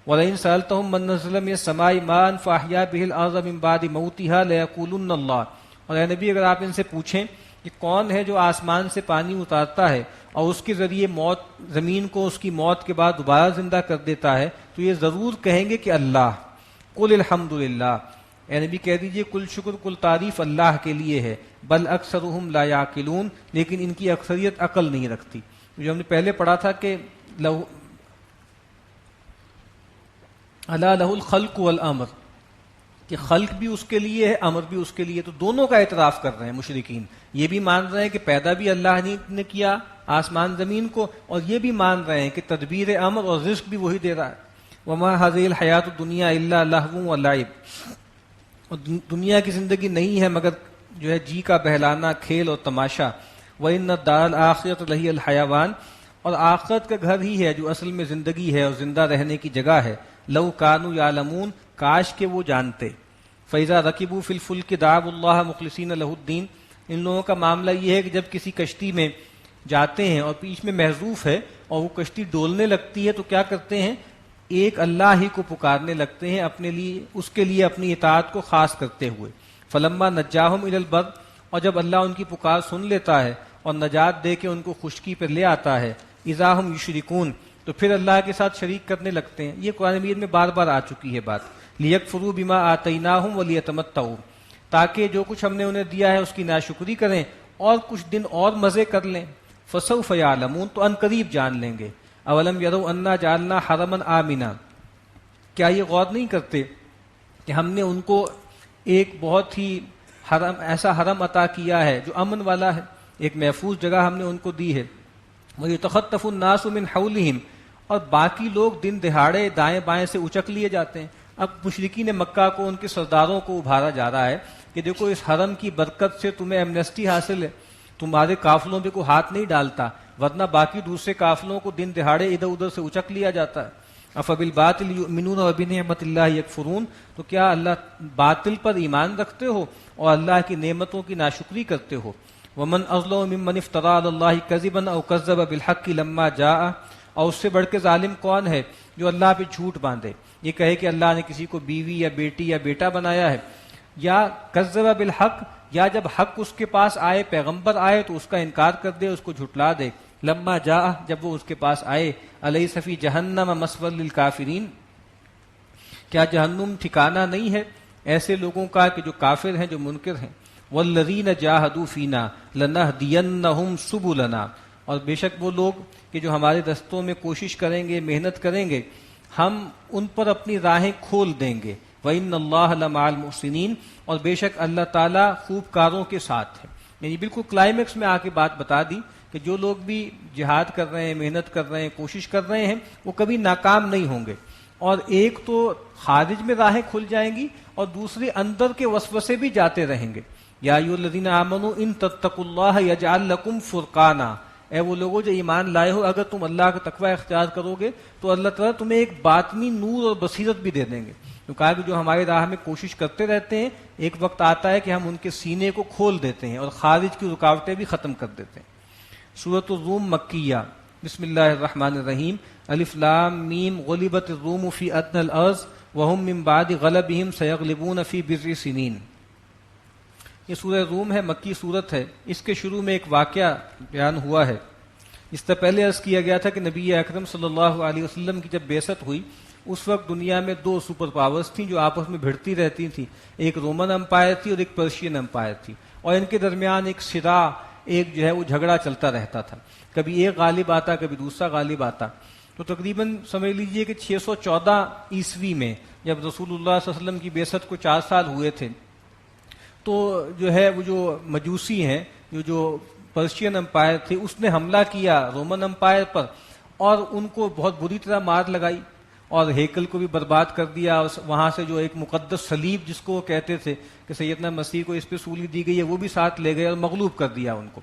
وَلَئِن سَأَلْتَهُم مَّن نَّزَّلَ مِنَ السَّمَاءِ مَاءً فَأَحْيَا بِهِ الْأَرْضَ مِن بَعْدِ مَوْتِهَا لَيَقُولُنَّ اللَّهُ، اور اے نبی اگر آپ ان سے پوچھیں کہ کون ہے جو آسمان سے پانی اتارتا ہے اور اس کے ذریعے زمین کو اس کی موت کے بعد دوبارہ زندہ کر دیتا ہے، تو یہ ضرور کہیں گے کہ اللہ۔ قل الحمد للہ، اے نبی کہہ دیجئے کل شکر کل تعریف اللہ کے لیے ہے، بل اکثرهم لا یعقلون، لیکن ان کی اکثریت عقل نہیں رکھتی۔ جو ہم نے پہلے پڑھا تھا کہ الا لہ الخلق والامر، کہ خلق بھی اس کے لیے ہے، امر بھی اس کے لیے، تو دونوں کا اعتراف کر رہے ہیں مشرکین۔ یہ بھی مان رہے ہیں کہ پیدا بھی اللہ نے کیا آسمان زمین کو، اور یہ بھی مان رہے ہیں کہ تدبیر امر اور رزق بھی وہی دے رہا ہے۔ وما هذه الحیات الدنیا الا لہو ولعب، اور دنیا کی زندگی نہیں ہے مگر جو ہے جی کا بہلانا، کھیل اور تماشا۔ وان الدار الاخرۃ لہی الحیوان، اور آخرت کا گھر ہی ہے جو اصل میں زندگی ہے اور زندہ رہنے کی جگہ ہے۔ لو کانوا یعلمون، کاش کہ وہ جانتے۔ فاذا رکبوا فی الفلک دعوا اللہ مخلصین لہ الدین، ان لوگوں کا معاملہ یہ ہے کہ جب کسی کشتی میں جاتے ہیں اور بیچ میں محذوف ہے اور وہ کشتی ڈولنے لگتی ہے تو کیا کرتے ہیں؟ ایک اللہ ہی کو پکارنے لگتے ہیں، اپنے لیے اس کے لیے اپنی اطاعت کو خاص کرتے ہوئے۔ فلما نجاہم الی البر، اور جب اللہ ان کی پکار سن لیتا ہے اور نجات دے کے ان کو خشکی پر لے آتا ہے، اذا ہم یشرکون، تو پھر اللہ کے ساتھ شریک کرنے لگتے ہیں۔ یہ قرآن مجید میں بار بار آ چکی ہے بات۔ لیکفروا بما آتیناہم ولیتمتعوا، تاکہ جو کچھ ہم نے انہیں دیا ہے اس کی ناشکری کریں اور کچھ دن اور مزے کر لیں۔ فسوف یعلمون، تو ان قریب جان لیں گے۔ اولم یروا انا جعلنا حرما آمنا، کیا یہ غور نہیں کرتے کہ ہم نے ان کو ایک بہت ہی ایسا حرم عطا کیا ہے جو امن والا ہے، ایک محفوظ جگہ ہم نے ان کو دی ہے۔ وَيَتَخَطَّفُ النَّاسُ مِنْ حَوْلِهِمْ، اور باقی لوگ دن دہاڑے دائیں بائیں سے اچک لیے جاتے ہیں۔ اب مشرکین مکہ کو ان کے سرداروں کو ابھارا جا رہا ہے کہ دیکھو اس حرم کی برکت سے تمہیں ایمنسٹی حاصل ہے، تمہارے قافلوں پہ کوئی ہاتھ نہیں ڈالتا، ورنہ باقی دوسرے قافلوں کو دن دہاڑے ادھر ادھر سے اچک لیا جاتا ہے۔ افبالباطل یؤمنون وبنعمت اللہ یکفرون، تو کیا اللہ باطل پر ایمان رکھتے ہو اور اللہ کی نعمتوں کی ناشکری کرتے ہو؟ ومن اظلم ممن افترى علی اللہ کذبا او کذب بالحق لما جاء، اور اس سے بڑھ کے ظالم کون ہے جو اللہ پہ جھوٹ باندھے، یہ کہے کہ اللہ نے کسی کو بیوی یا بیٹی یا بیٹا بنایا ہے، یا کذب بالحق، یا جب حق اس کے پاس آئے، پیغمبر آئے تو اس کا انکار کر دے، اس کو جھٹلا دے۔ لما جاء، جب وہ اس کے پاس آئے۔ الیس فی جہنم مثوی للکافرین، کیا جہنم ٹھکانہ نہیں ہے ایسے لوگوں کا کہ جو کافر ہیں، جو منکر ہیں۔ والذین جاہدوا فینا لنہدینہم سبلنا، اور بے شک وہ لوگ کہ جو ہمارے رستوں میں کوشش کریں گے، محنت کریں گے، ہم ان پر اپنی راہیں کھول دیں گے۔ وَإِنَّ اللَّهَ لَمَعَ الْمُحْسِنِينَ، اور بے شک اللہ تعالیٰ خوب کاروں کے ساتھ ہے۔ یعنی بالکل کلائمیکس میں آ کے بات بتا دی کہ جو لوگ بھی جہاد کر رہے ہیں، محنت کر رہے ہیں، کوشش کر رہے ہیں، وہ کبھی ناکام نہیں ہوں گے۔ اور ایک تو خارج میں راہیں کھل جائیں گی، اور دوسری اندر کے وسوسے بھی جاتے رہیں گے۔ یا ایھا الذین آمنوا ان تتقوا اللہ یجعل لکم فرقانا، اے وہ لوگوں جو ایمان لائے ہو، اگر تم اللہ کا تقوی اختیار کرو گے تو اللہ تعالیٰ تمہیں ایک باطنی نور اور بصیرت بھی دے دیں گے۔ تو کہا کہ جو ہمارے راہ میں کوشش کرتے رہتے ہیں، ایک وقت آتا ہے کہ ہم ان کے سینے کو کھول دیتے ہیں اور خارج کی رکاوٹیں بھی ختم کر دیتے ہیں۔ سورۃ الروم مکیہ، بسم اللہ الرحمن الرحیم۔ الف لام میم، غلبت الروم فی ادنی الارض وهم من بعد غلبهم سیغلبون فی بضع سنین۔ یہ سورہ روم ہے، مکی صورت ہے۔ اس کے شروع میں ایک واقعہ بیان ہوا ہے۔ اس سے پہلے عرض کیا گیا تھا کہ نبی اکرم صلی اللہ علیہ وسلم کی جب بعثت ہوئی، اس وقت دنیا میں دو سپر پاورز تھیں جو آپس میں بھڑتی رہتی تھیں، ایک رومن امپائر تھی اور ایک پرشین امپائر تھی، اور ان کے درمیان ایک صراع، ایک جو ہے وہ جھگڑا چلتا رہتا تھا، کبھی ایک غالب آتا کبھی دوسرا غالب آتا۔ تو تقریباً سمجھ لیجئے کہ 614 عیسوی میں جب رسول اللہ صلی اللہ علیہ وسلم کی بعثت کو 4 سال ہوئے تھے، تو جو ہے وہ جو مجوسی ہیں، جو پرشین امپائر تھے، اس نے حملہ کیا رومن امپائر پر اور ان کو بہت بری طرح مار لگائی اور ہیکل کو بھی برباد کر دیا۔ وہاں سے جو ایک مقدس صلیب جس کو وہ کہتے تھے کہ سیدنا مسیح کو اس پہ سولی دی گئی ہے، وہ بھی ساتھ لے گئے اور مغلوب کر دیا ان کو۔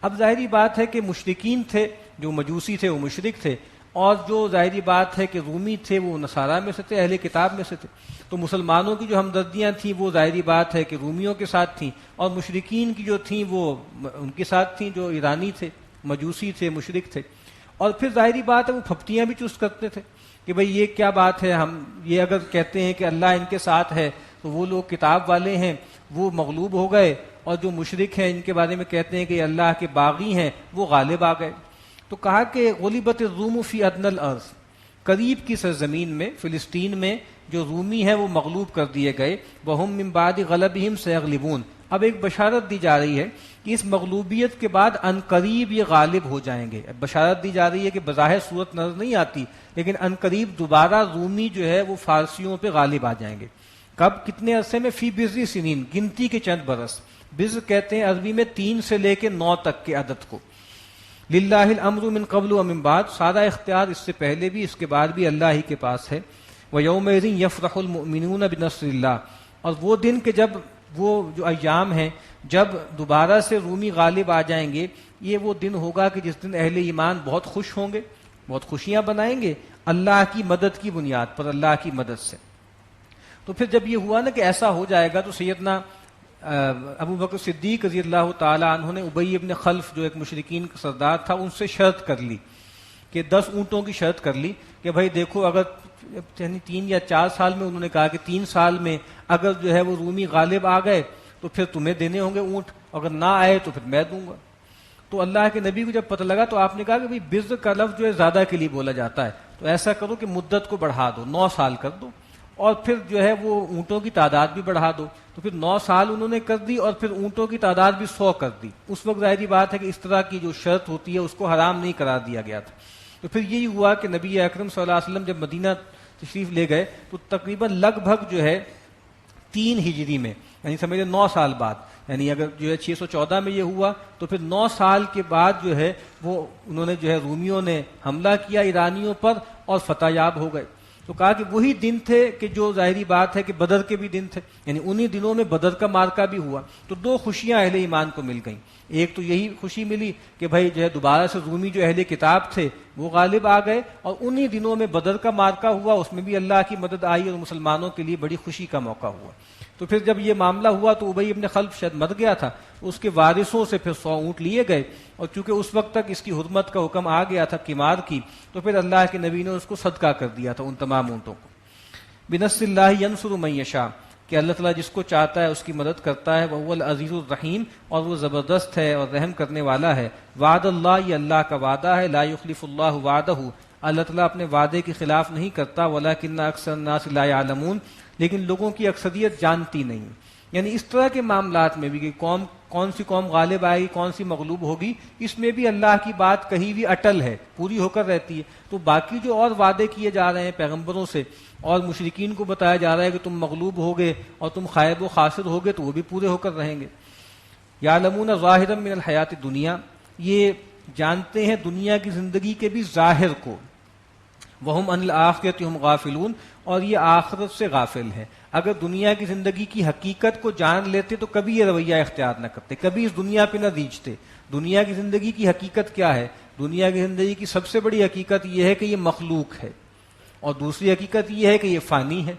اب ظاہری بات ہے کہ مشرکین تھے جو مجوسی تھے وہ مشرک تھے، اور جو ظاہری بات ہے کہ رومی تھے وہ نصارہ میں سے تھے، اہل کتاب میں سے تھے. تو مسلمانوں کی جو ہمدردیاں تھیں وہ ظاہری بات ہے کہ رومیوں کے ساتھ تھیں، اور مشرکین کی جو تھیں وہ ان کے ساتھ تھیں جو ایرانی تھے، مجوسی تھے، مشرک تھے. اور پھر ظاہری بات ہے وہ پھپتیاں بھی چست کرتے تھے کہ بھئی یہ کیا بات ہے، ہم یہ اگر کہتے ہیں کہ اللہ ان کے ساتھ ہے تو وہ لوگ کتاب والے ہیں وہ مغلوب ہو گئے، اور جو مشرک ہیں ان کے بارے میں کہتے ہیں کہ یہ اللہ کے باغی ہیں وہ غالب آ گئے. تو کہا کہ غلبت الروم فی ادنی الارض، قریب کی سرزمین میں فلسطین میں جو رومی ہیں وہ مغلوب کر دیے گئے. وہم من بعد غلبہم سیغلبون، اب ایک بشارت دی جا رہی ہے کہ اس مغلوبیت کے بعد ان قریب یہ غالب ہو جائیں گے. بشارت دی جا رہی ہے کہ بظاہر صورت نظر نہیں آتی، لیکن ان قریب دوبارہ رومی جو ہے وہ فارسیوں پہ غالب آ جائیں گے. کب، کتنے عرصے میں؟ فی بضع سنین، گنتی کے چند برس. بضع کہتے ہیں عربی میں 3 سے لے کے 9 تک کے عدد کو. للہ الامر من قبل و من بعد، سارا اختیار اس سے پہلے بھی اس کے بعد بھی اللہ ہی کے پاس ہے. وَيَوْمَئِذٍ يَفْرَحُ الْمُؤْمِنُونَ بِنَصْرِ اللَّهِ، اور وہ دن کہ جب وہ جو ایام ہیں جب دوبارہ سے رومی غالب آ جائیں گے، یہ وہ دن ہوگا کہ جس دن اہل ایمان بہت خوش ہوں گے، بہت خوشیاں بنائیں گے اللہ کی مدد کی بنیاد پر، اللہ کی مدد سے. تو پھر جب یہ ہوا نا کہ ایسا ہو جائے گا، تو سیدنا ابو بکر صدیق رضی اللہ تعالی عنہ نے ابی ابن خلف جو ایک مشرکین کا سردار تھا ان سے شرط کر لی کہ 10 اونٹوں کی شرط کر لی کہ بھائی دیکھو اگر 3 یا 4 سال میں، انہوں نے کہا کہ 3 سال میں اگر جو ہے وہ رومی غالب آ گئے تو پھر تمہیں دینے ہوں گے اونٹ، اگر نہ آئے تو پھر میں دوں گا. تو اللہ کے نبی کو جب پتہ لگا تو آپ نے کہا کہ بھائی بضع کا لفظ جو ہے زیادہ کے لیے بولا جاتا ہے، تو ایسا کرو کہ مدت کو بڑھا دو، 9 سال کر دو، اور پھر جو ہے وہ اونٹوں کی تعداد بھی بڑھا دو. تو پھر 9 سال انہوں نے کر دی، اور پھر اونٹوں کی تعداد بھی 100 کر دی. اس وقت ظاہری بات ہے کہ اس طرح کی جو شرط ہوتی ہے اس کو حرام نہیں قرار دیا گیا تھا. تو پھر یہی ہوا کہ نبی اکرم صلی اللہ علیہ وسلم جب مدینہ تشریف لے گئے تو تقریباً لگ بھگ جو ہے 3 ہجری میں، یعنی سمجھے 9 سال بعد، یعنی اگر جو ہے 614 میں یہ ہوا تو پھر 9 سال کے بعد جو ہے وہ انہوں نے جو ہے رومیوں نے حملہ کیا ایرانیوں پر اور فتح یاب ہو گئے. تو کہا کہ وہی دن تھے کہ جو ظاہری بات ہے کہ بدر کے بھی دن تھے، یعنی انہی دنوں میں بدر کا مارکا بھی ہوا. تو 2 خوشیاں اہل ایمان کو مل گئیں. ایک تو یہی خوشی ملی کہ بھائی جو ہے دوبارہ سے رومی جو اہل کتاب تھے وہ غالب آ گئے، اور انہی دنوں میں بدر کا مارکا ہوا، اس میں بھی اللہ کی مدد آئی اور مسلمانوں کے لیے بڑی خوشی کا موقع ہوا. تو پھر جب یہ معاملہ ہوا تو ابی ابن خلف شاید مر گیا تھا، اس کے وارثوں سے پھر 100 اونٹ لیے گئے، اور چونکہ اس وقت تک اس کی حرمت کا حکم آ گیا تھا قمار کی، تو پھر اللہ کے نبی نے اس کو صدقہ کر دیا تھا ان تمام اونٹوں کو. بنصر اللہ ینصر من یشاء، کہ اللہ تعالیٰ جس کو چاہتا ہے اس کی مدد کرتا ہے. وہ العزیز الرحیم، اور وہ زبردست ہے اور رحم کرنے والا ہے. وعد اللہ، یہ اللہ کا وعدہ ہے. لا یخلف اللہ وعدہ، اللہ تعالیٰ اپنے وعدے کے خلاف نہیں کرتا. ولکن اکثر الناس لا یعلمون، لیکن لوگوں کی اکثریت جانتی نہیں. یعنی اس طرح کے معاملات میں بھی کہ کون سی قوم غالب آئے گی، کون سی مغلوب ہوگی، اس میں بھی اللہ کی بات کہیں بھی اٹل ہے، پوری ہو کر رہتی ہے. تو باقی جو اور وعدے کیے جا رہے ہیں پیغمبروں سے، اور مشرکین کو بتایا جا رہا ہے کہ تم مغلوب ہوگے اور تم خائب و خاسر ہوگے، تو وہ بھی پورے ہو کر رہیں گے. یعلمون ظاہرا من الحیات الدنیا، یہ جانتے ہیں دنیا کی زندگی کے بھی ظاہر کو. وہم عن الآخرۃ ہم غافلون، اور یہ آخرت سے غافل ہیں. اگر دنیا کی زندگی کی حقیقت کو جان لیتے تو کبھی یہ رویہ اختیار نہ کرتے، کبھی اس دنیا پہ نہ ریچھتے. دنیا کی زندگی کی حقیقت کیا ہے؟ دنیا کی زندگی کی سب سے بڑی حقیقت یہ ہے کہ یہ مخلوق ہے، اور دوسری حقیقت یہ ہے کہ یہ فانی ہے.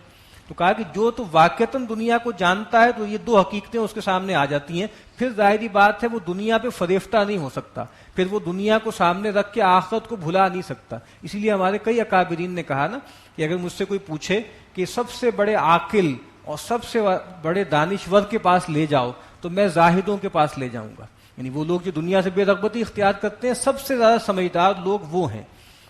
تو کہا کہ جو تو واقعتاً دنیا کو جانتا ہے تو یہ 2 حقیقتیں اس کے سامنے آ جاتی ہیں، پھر ظاہری بات ہے وہ دنیا پہ فریفتہ نہیں ہو سکتا، پھر وہ دنیا کو سامنے رکھ کے آخرت کو بھلا نہیں سکتا. اسی لیے ہمارے کئی اکابرین نے کہا نا کہ اگر مجھ سے کوئی پوچھے کہ سب سے بڑے عاقل اور سب سے بڑے دانشور کے پاس لے جاؤ تو میں زاہدوں کے پاس لے جاؤں گا. یعنی وہ لوگ جو دنیا سے بے رغبتی اختیار کرتے ہیں، سب سے زیادہ سمجھدار لوگ وہ ہیں.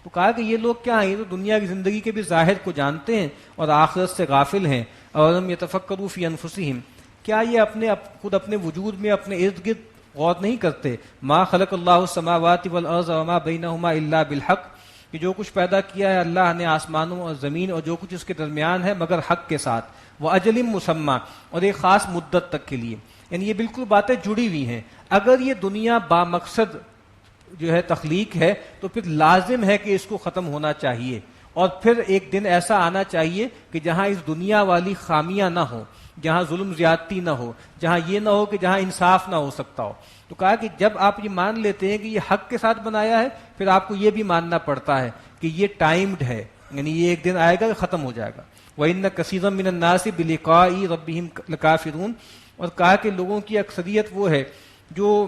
تو کہا کہ یہ لوگ کیا ہیں؟ تو دنیا کی زندگی کے بھی ظاہر کو جانتے ہیں اور آخرت سے غافل ہیں. اولم یتفکروا فی انفسہم، کیا یہ خود اپنے وجود میں اپنے ارد گرد غور نہیں کرتے؟ ما خلق اللہ السماوات والارض وما بینہما الا بالحق، کہ جو کچھ پیدا کیا ہے اللہ نے آسمانوں اور زمین اور جو کچھ اس کے درمیان ہے مگر حق کے ساتھ. وَأَجَلٍ مُّسَمًّى، اور ایک خاص مدت تک کے لیے. یعنی یہ بالکل باتیں جڑی ہوئی ہیں. اگر یہ دنیا با مقصد جو ہے تخلیق ہے تو پھر لازم ہے کہ اس کو ختم ہونا چاہیے، اور پھر ایک دن ایسا آنا چاہیے کہ جہاں اس دنیا والی خامیاں نہ ہوں. جہاں ظلم زیادتی نہ ہو، جہاں یہ نہ ہو کہ جہاں انصاف نہ ہو سکتا ہو۔ تو کہا کہ جب آپ یہ مان لیتے ہیں کہ یہ حق کے ساتھ بنایا ہے، پھر آپ کو یہ بھی ماننا پڑتا ہے کہ یہ ٹائمڈ ہے، یعنی یہ ایک دن آئے گا کہ ختم ہو جائے گا۔ وَإِنَّ كَثِيرًا مِّنَ النَّاسِ بِلِقَاءِ رَبِّهِمْ لَكَافِرُونَ، اور کہا کہ لوگوں کی اکثریت وہ ہے جو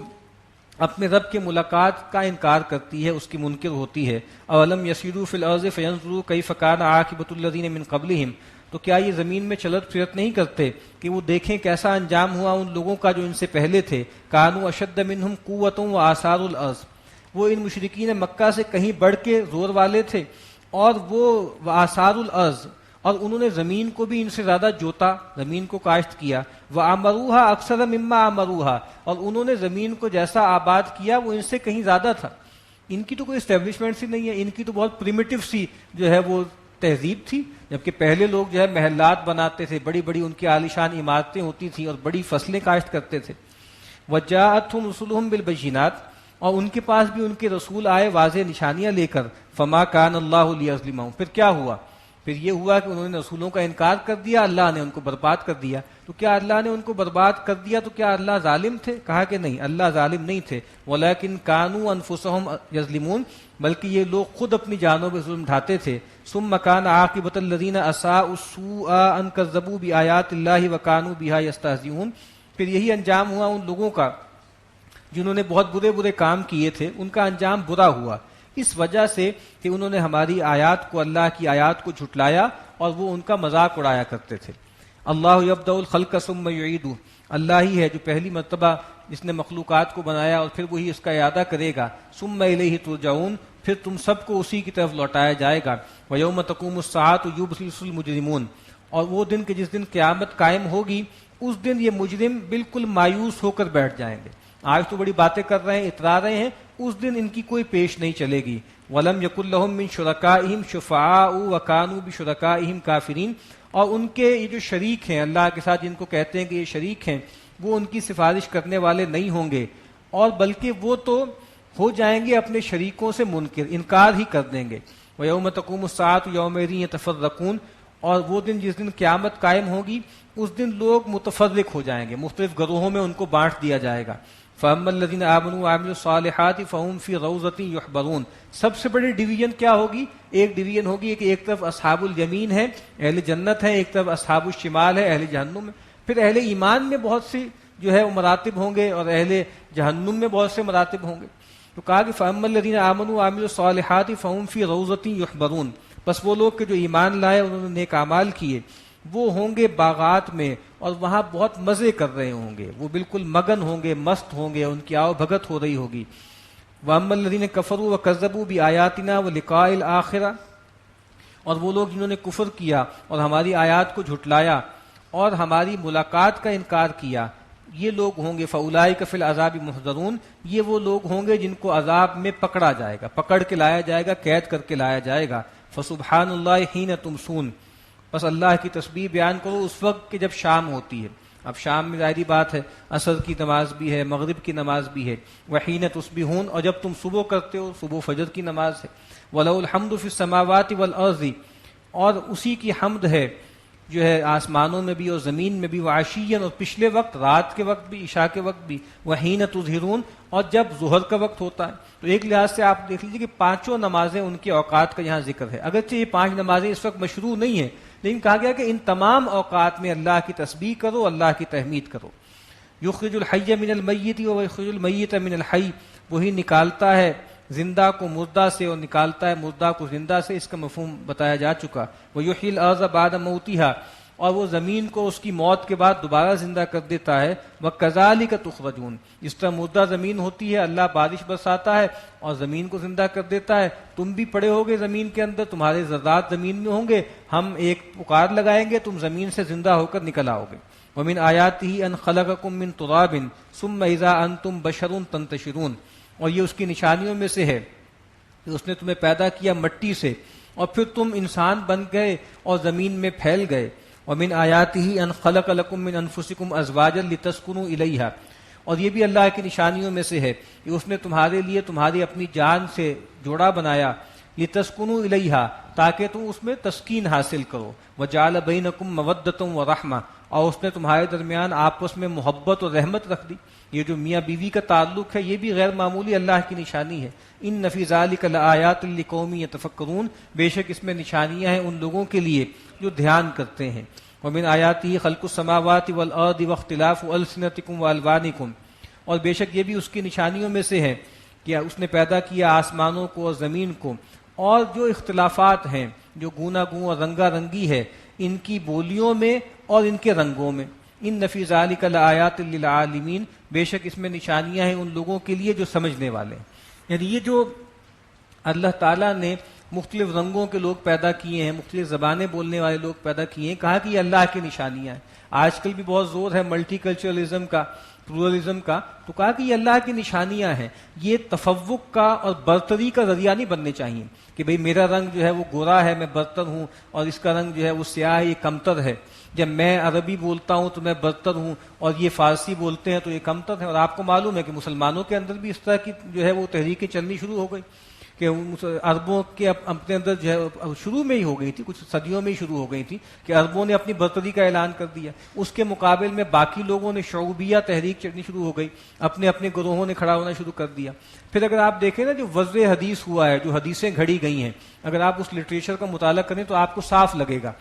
اپنے رب کے ملاقات کا انکار کرتی ہے، اس کی منکر ہوتی ہے۔ اولم یسیروا فی الارض فینظروا کیف کان عاقبۃ الذین من قبلہم، تو کیا یہ زمین میں چلت پھرت نہیں کرتے کہ وہ دیکھیں کیسا انجام ہوا ان لوگوں کا جو ان سے پہلے تھے۔ کانوا اشد منہم قوۃ وآثار الارض، وہ ان مشرکین مکہ سے کہیں بڑھ کے زور والے تھے، اور وہ وآثار الارض، اور انہوں نے زمین کو بھی ان سے زیادہ جوتا، زمین کو کاشت کیا۔ وَعَمَرُوهَا أَكْثَرَ مِمَّا عَمَرُوهَا، اور انہوں نے زمین کو جیسا آباد کیا وہ ان سے کہیں زیادہ تھا۔ ان کی تو کوئی اسٹیبلشمنٹ سی نہیں ہے، ان کی تو بہت پریمیٹو سی جو ہے وہ تہذیب تھی، جبکہ پہلے لوگ جو ہے محلات بناتے تھے، بڑی بڑی ان کی عالیشان عمارتیں ہوتی تھیں اور بڑی فصلیں کاشت کرتے تھے۔ وَجَاءَتْهُمْ رُسُلُهُمْ بِالْبَيِّنَاتِ، اور ان کے پاس بھی ان کے رسول آئے واضح نشانیاں لے کر۔ فَمَا كَانَ اللَّهُ لِيَظْلِمَهُمْ، پھر کیا ہوا؟ پھر یہ ہوا کہ انہوں نے رسولوں کا انکار کر دیا، اللہ نے ان کو برباد کر دیا۔ تو کیا اللہ نے ان کو برباد کر دیا تو کیا اللہ ظالم تھے؟ کہا کہ نہیں، اللہ ظالم نہیں تھے۔ وَلَكِنْ كَانُوا أَنفُسَهُمْ يَظْلِمُونَ، بلکہ یہ لوگ خود اپنی جانوں پہ ظلم ڈھاتے تھے۔ ثُمَّ كَانَ عَاقِبَةُ الَّذِينَ أَسَاءُوا السُّوءَ أَن كَذَّبُوا بِآيَاتِ اللَّهِ وَكَانُوا بِهَا يَسْتَهْزِئُونَ، پھر یہی انجام ہوا ان لوگوں کا جنہوں نے بہت برے برے کام کیے تھے، ان کا انجام برا ہوا اس وجہ سے کہ انہوں نے ہماری آیات کو، اللہ کی آیات کو جھٹلایا اور وہ ان کا مذاق اڑایا کرتے تھے۔ اللہ یبدأ الخلق ثم یعیدہ، اللہ ہی ہے جو پہلی مرتبہ جس نے مخلوقات کو بنایا اور پھر وہی اس کا اعادہ کرے گا۔ ثم الیہ ترجعون، پھر تم سب کو اسی کی طرف لوٹایا جائے گا۔ ویوم تقوم الساعۃ یبلس المجرمون، اور وہ دن کہ جس دن قیامت قائم ہوگی اس دن یہ مجرم بالکل مایوس ہو کر بیٹھ جائیں گے۔ آج تو بڑی باتیں کر رہے ہیں، اترا رہے ہیں، اس دن ان کی کوئی پیش نہیں چلے گی۔ وَلَمْ يَكُنْ لَهُم مِّن شُرَكَائِهِمْ شُفَعَاءُ وَكَانُوا بِشُرَكَائِهِمْ كَافِرِينَ، اور ان کے یہ جو شریک ہیں اللہ کے ساتھ، جن کو کہتے ہیں کہ یہ شریک ہیں، وہ ان کی سفارش کرنے والے نہیں ہوں گے، اور بلکہ وہ تو ہو جائیں گے اپنے شریکوں سے منکر، انکار ہی کر دیں گے۔ وَيَوْمَ تَقُومُ السَّاعَةُ يَوْمَئِذٍ يَتَفَرَّقُونَ، اور وہ دن جس دن قیامت قائم ہوگی اس دن لوگ متفرق ہو جائیں گے، مختلف گروہوں میں ان کو بانٹ دیا جائے گا۔ فَأَمَّا الَّذِينَ آمَنُوا وَعَمِلُوا الصَّالِحَاتِ فَهُمْ فِي رَوْضَةٍ يُحْبَرُونَ، سب سے بڑی ڈویژن کیا ہوگی؟ ایک ڈویژن ہوگی کہ ایک طرف اصحاب الیمین ہے، اہل جنت ہے، ایک طرف اصحاب الشمال ہے، اہل جہنم ہے۔ پھر اہل ایمان میں بہت سی جو ہے وہ مراتب ہوں گے اور اہل جہنم میں بہت سے مراتب ہوں گے۔ تو کہا کہ فَأَمَّا الَّذِينَ آمَنُوا وَعَمِلُوا الصَّالِحَاتِ فَهُمْ فِي رَوْضَةٍ يُحْبَرُونَ، بس وہ لوگ کہ جو ایمان لائے، انہوں نے نیک اعمال کیے، وہ ہوں گے باغات میں اور وہاں بہت مزے کر رہے ہوں گے، وہ بالکل مگن ہوں گے، مست ہوں گے، ان کی آؤ بھگت ہو رہی ہوگی۔ وَأَمَّا الَّذِينَ كَفَرُوا وَكَذَّبُوا بِآيَاتِنَا وَلِقَاءِ الْآخِرَةِ، اور وہ لوگ جنہوں نے کفر کیا اور ہماری آیات کو جھٹلایا اور ہماری ملاقات کا انکار کیا، یہ لوگ ہوں گے فَأُولَٰئِكَ فِي الْعَذَابِ مُحْضَرُونَ، یہ وہ لوگ ہوں گے جن کو عذاب میں پکڑا جائے گا، پکڑ کے لایا جائے گا، قید کر کے لایا جائے گا۔ فَسُبْحَانَ اللَّهِ حِينَ تُمْسُونَ، بس اللہ کی تسبیح بیان کرو اس وقت کہ جب شام ہوتی ہے۔ اب شام میں ظاہری بات ہے عصر کی نماز بھی ہے، مغرب کی نماز بھی ہے۔ وحین تصبحون، اور جب تم صبح کرتے ہو، صبح فجر کی نماز ہے۔ وَلَهُ الْحَمْدُ فِي السَّمَاوَاتِ وَالْأَرْضِ، اور اسی کی حمد ہے جو ہے آسمانوں میں بھی اور زمین میں بھی۔ وعشیًا، اور پچھلے وقت، رات کے وقت بھی، عشاء کے وقت بھی۔ وحین تظہرون، اور جب ظہر کا وقت ہوتا ہے۔ تو ایک لحاظ سے آپ دیکھ لیجیے کہ پانچوں نمازیں ان کے اوقات کا یہاں ذکر ہے، اگرچہ یہ 5 نمازیں اس وقت مشروع نہیں ہیں، لیکن کہا گیا کہ ان تمام اوقات میں اللہ کی تسبیح کرو، اللہ کی تحمید کرو۔ یخرج الحی من المیت ویخرج المیت من الحی، وہی نکالتا ہے زندہ کو مردہ سے اور نکالتا ہے مردہ کو زندہ سے، اس کا مفہوم بتایا جا چکا۔ ویحیی الارض بعد موتها، اور وہ زمین کو اس کی موت کے بعد دوبارہ زندہ کر دیتا ہے۔ وَكَذَلِكَ تُخْرَجُونَ، اس طرح مردہ زمین ہوتی ہے، اللہ بارش برساتا ہے اور زمین کو زندہ کر دیتا ہے۔ تم بھی پڑے ہوگے زمین کے اندر، تمہارے ذرات زمین میں ہوں گے، ہم ایک پکار لگائیں گے، تم زمین سے زندہ ہو کر نکل آؤ گے۔ وَمِنْ آيَاتِهِ أَنْ خَلَقَكُم مِّن تُرَابٍ ثُمَّ إِذَا أَنْتُمْ بَشَرٌ تَنْتَشِرُونَ، اور یہ اس کی نشانیوں میں سے ہے کہ اس نے تمہیں پیدا کیا مٹی سے اور پھر تم انسان بن گئے اور زمین میں پھیل گئے۔ وَمِنْ آيَاتِهِ أَنْ خَلَقَ لَكُم مِّنْ أَنفُسِكُمْ أَزْوَاجًا لِتَسْكُنُوا إِلَيْهَا، اور یہ بھی اللہ کی نشانیوں میں سے ہے کہ اس نے تمہارے لیے تمہاری اپنی جان سے جوڑا بنایا، لِتَسْكُنُوا إِلَيْهَا، تاکہ تم اس میں تسکین حاصل کرو۔ وَجَعَلَ بَيْنَكُم مَّوَدَّةً وَرَحْمَةً، اور اس نے تمہارے درمیان آپس میں محبت اور رحمت رکھ دی. یہ جو میاں بیوی کا تعلق ہے یہ بھی غیر معمولی اللہ کی نشانی ہے. ان فی ذلک لآیات لقوم یتفکرون، بے شک اس میں نشانیاں ہیں ان لوگوں کے لیے جو دھیان کرتے ہیں. ومن آیاتہ خلق السماوات والارض واختلاف السنتکم والوانکم، اور بے شک یہ بھی اس کی نشانیوں میں سے ہے کہ اس نے پیدا کیا آسمانوں کو اور زمین کو، اور جو اختلافات ہیں، جو گونا گوں اور رنگا رنگی ہے ان کی بولیوں میں اور ان کے رنگوں میں. ان فی ذلک لآیات للعالمین، بے شک اس میں نشانیاں ہیں ان لوگوں کے لیے جو سمجھنے والے ہیں. یعنی یہ جو اللہ تعالیٰ نے مختلف رنگوں کے لوگ پیدا کیے ہیں، مختلف زبانیں بولنے والے لوگ پیدا کیے ہیں، کہا کہ یہ اللہ کی نشانیاں ہیں. آج کل بھی بہت زور ہے ملٹی کلچرلزم کا، پلورلزم کا، تو کہا کہ یہ اللہ کی نشانیاں ہیں. یہ تفوق کا اور برتری کا ذریعہ نہیں بننے چاہیے کہ بھئی میرا رنگ جو ہے وہ گورا ہے میں برتر ہوں، اور اس کا رنگ جو ہے وہ سیاہ ہے یہ کمتر ہے. جب میں عربی بولتا ہوں تو میں برتر ہوں اور یہ فارسی بولتے ہیں تو یہ کمتر ہیں. اور آپ کو معلوم ہے کہ مسلمانوں کے اندر بھی اس طرح کی جو ہے وہ تحریکیں چلنی شروع ہو گئی کہ عربوں کے اپنے اندر جو ہے شروع میں ہی ہو گئی تھی، کچھ صدیوں میں ہی شروع ہو گئی تھی کہ عربوں نے اپنی برتری کا اعلان کر دیا. اس کے مقابل میں باقی لوگوں نے شعوبیہ تحریک چلنی شروع ہو گئی، اپنے اپنے گروہوں نے کھڑا ہونا شروع کر دیا. پھر اگر آپ دیکھیں نا جو وضع حدیث ہوا ہے، جو حدیثیں گھڑی گئی ہیں، اگر آپ اس لٹریچر کا مطالعہ کریں تو آپ کو صاف لگے گا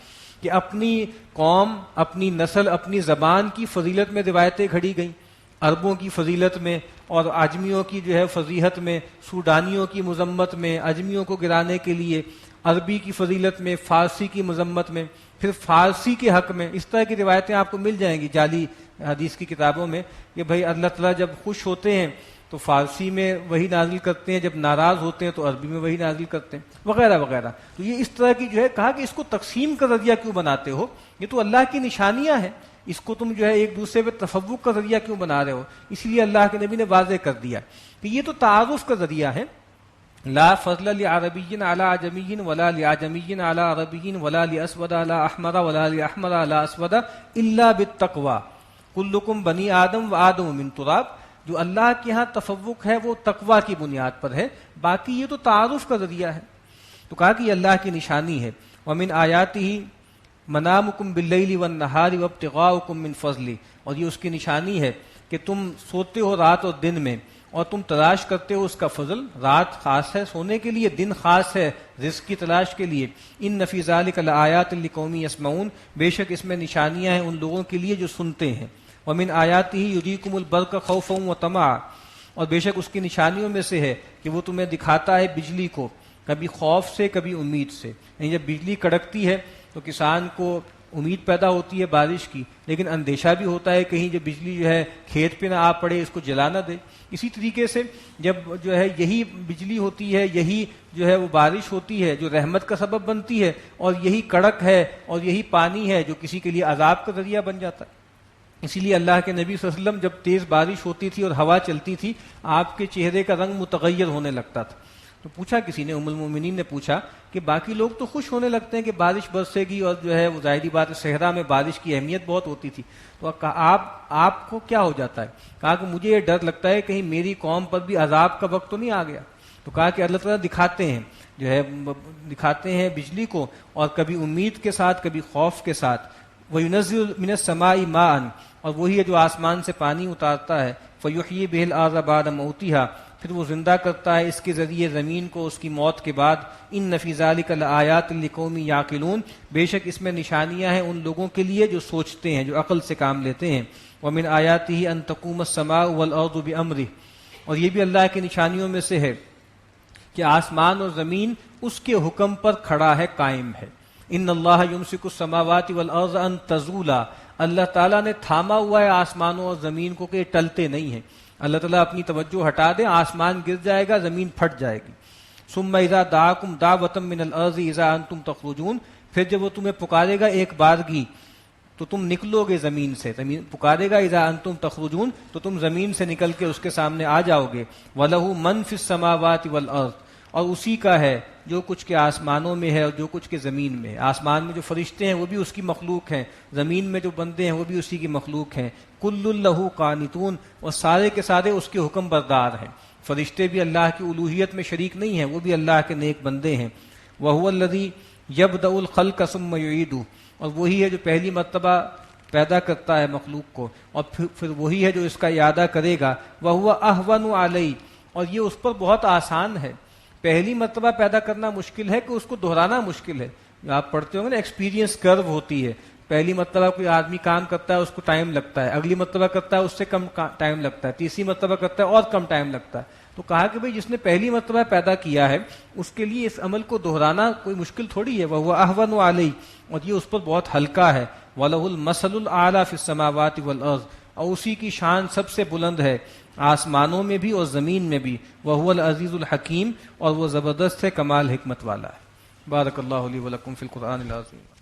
کہ اپنی قوم، اپنی نسل، اپنی زبان کی فضیلت میں روایتیں گھڑی گئیں، عربوں کی فضیلت میں اور اجمیوں کی جو ہے فضیحت میں، سوڈانیوں کی مذمت میں، اجمیوں کو گرانے کے لیے عربی کی فضیلت میں، فارسی کی مذمت میں، پھر فارسی کے حق میں. اس طرح کی روایتیں آپ کو مل جائیں گی جعلی حدیث کی کتابوں میں کہ بھئی اللہ تعالیٰ جب خوش ہوتے ہیں تو فارسی میں وہی نازل کرتے ہیں، جب ناراض ہوتے ہیں تو عربی میں وہی نازل کرتے ہیں، وغیرہ وغیرہ. تو یہ اس طرح کی جو ہے کہا کہ اس کو تقسیم کا ذریعہ کیوں بناتے ہو، یہ تو اللہ کی نشانیاں ہیں، اس کو تم جو ہے ایک دوسرے پہ تفوق کا ذریعہ کیوں بنا رہے ہو. اس لیے اللہ کے نبی نے واضح کر دیا کہ یہ تو تعارف کا ذریعہ ہے. لا فضل لعربی علی عجمی ولا لعجمی علی عربی ولا لاسود علی احمر ولا لاحمر علی اسود الا بالتقوی کلکم بنی آدم وآدم من تراب. جو اللہ کے ہاں تفوق ہے وہ تقوی کی بنیاد پر ہے، باقی یہ تو تعارف کا ذریعہ ہے. تو کہا کہ یہ اللہ کی نشانی ہے. ومن آیاتہ منامکم باللیل والنہار وابتغاؤکم من فضلہ، اور یہ اس کی نشانی ہے کہ تم سوتے ہو رات اور دن میں اور تم تلاش کرتے ہو اس کا فضل. رات خاص ہے سونے کے لیے، دن خاص ہے رزق کی تلاش کے لیے. ان فی ذلک لآیات لقوم یسمعون، بے شک اس میں نشانیاں ہیں ان لوگوں کے لیے جو سنتے ہیں. ومن آیاتہ یریکم البرق خوفا وطمعا، اور بے شک اس کی نشانیوں میں سے ہے کہ وہ تمہیں دکھاتا ہے بجلی کو، کبھی خوف سے کبھی امید سے. یعنی جب بجلی کڑکتی ہے تو کسان کو امید پیدا ہوتی ہے بارش کی، لیکن اندیشہ بھی ہوتا ہے کہیں جو بجلی جو ہے کھیت پہ نہ آ پڑے، اس کو جلا نہ دے. اسی طریقے سے جب جو ہے یہی بجلی ہوتی ہے، یہی جو ہے وہ بارش ہوتی ہے جو رحمت کا سبب بنتی ہے، اور یہی کڑک ہے اور یہی پانی ہے جو کسی کے لیے عذاب کا ذریعہ بن جاتا ہے. اسی لیے اللہ کے نبی صلی اللہ علیہ وسلم جب تیز بارش ہوتی تھی اور ہوا چلتی تھی آپ کے چہرے کا رنگ متغیر ہونے لگتا تھا. تو پوچھا کسی نے، ام المومنین نے پوچھا کہ باقی لوگ تو خوش ہونے لگتے ہیں کہ بارش برسے گی، اور جو ہے وہ ظاہری بات ہے صحرا میں بارش کی اہمیت بہت ہوتی تھی، تو آپ کو کیا ہو جاتا ہے؟ کہا کہ مجھے یہ ڈر لگتا ہے کہیں میری قوم پر بھی عذاب کا وقت تو نہیں آ گیا. تو کہا کہ اللہ تعالیٰ دکھاتے ہیں، جو ہے دکھاتے ہیں بجلی کو، اور کبھی امید کے ساتھ کبھی خوف کے ساتھ. وَيُنَزِّلُ مِنَ السَّمَاءِ مَاءً، اور وہی ہے جو آسمان سے پانی اتارتا ہے. فَيُحْيِي بِهِ الْأَرْضَ بَعْدَ مَوْتِهَا، پھر وہ زندہ کرتا ہے اس کے ذریعے زمین کو اس کی موت کے بعد. ان فی ذلک لآیات لقوم یعقلون، بے شک اس میں نشانیاں ہیں ان لوگوں کے لیے جو سوچتے ہیں، جو عقل سے کام لیتے ہیں. ومن آیاتہ ان تقوم السماء والارض بامرہ، اور یہ بھی اللہ کی نشانیوں میں سے ہے کہ آسمان اور زمین اس کے حکم پر کھڑا ہے، قائم ہے. ان اللہ یمسک السماوات والارض ان تزولا، اللہ تعالیٰ نے تھاما ہوا ہے آسمانوں اور زمین کو کہ یہ ٹلتے نہیں ہیں. اللہ تعالیٰ اپنی توجہ ہٹا دے آسمان گر جائے گا، زمین پھٹ جائے گی. ثم اذا دعاکم دعوۃ من الارض اذا انتم تخرجون، پھر جب وہ تمہیں پکارے گا ایک بارگی تو تم نکلو گے زمین سے. زمین پکارے گا اذا انتم تخرجون، تو تم زمین سے نکل کے اس کے سامنے آ جاؤ گے. وَلَهُ مَنْ فِي السَّمَاوَاتِ وَالْأَرْضِ، اور اسی کا ہے جو کچھ کے آسمانوں میں ہے اور جو کچھ کے زمین میں. آسمان میں جو فرشتے ہیں وہ بھی اس کی مخلوق ہیں، زمین میں جو بندے ہیں وہ بھی اسی کی مخلوق ہیں. کل لہ قانتون، اور سارے کے سارے اس کے حکم بردار ہیں. فرشتے بھی اللہ کی الوہیت میں شریک نہیں ہیں، وہ بھی اللہ کے نیک بندے ہیں. وَهُوَ الَّذِي يَبْدَأُ الْخَلْقَ ثُمَّ يُعِيدُهُ، اور وہی ہے جو پہلی مرتبہ پیدا کرتا ہے مخلوق کو، اور پھر وہی ہے جو اس کا اعادہ کرے گا، وَهُوَ أَهْوَنُ عَلَيْهِ، اور یہ اس پر بہت آسان ہے۔ پہلی مرتبہ پیدا کرنا مشکل ہے کہ اس کو دہرانا مشکل ہے۔ آپ پڑھتے ہوں گے نا، ایکسپیرینس کرو ہوتی ہے، پہلی مرتبہ کوئی آدمی کام کرتا ہے اس کو ٹائم لگتا ہے، اگلی مرتبہ کرتا ہے اس سے کم ٹائم لگتا ہے، تیسری مرتبہ کرتا ہے اور کم ٹائم لگتا ہے۔ تو کہا کہ بھئی جس نے پہلی مرتبہ پیدا کیا ہے اس کے لیے اس عمل کو دہرانا کوئی مشکل تھوڑی ہے، وَهُوَ أَهْوَنُ عَلَيْهِ، اور یہ اس پر بہت ہلکا ہے، وَلَهُ الْمَثَلُ الْأَعْلَى فِي السَّمَاوَاتِ وَالْأَرْضِ، اور اسی کی شان سب سے بلند ہے آسمانوں میں بھی اور زمین میں بھی، وَهُوَ الْعَزِيزُ الْحَكِيمُ، اور وہ زبردست ہے، کمال حکمت والا ہے۔ بارک اللہ لی ولکم فی القرآن العظیم۔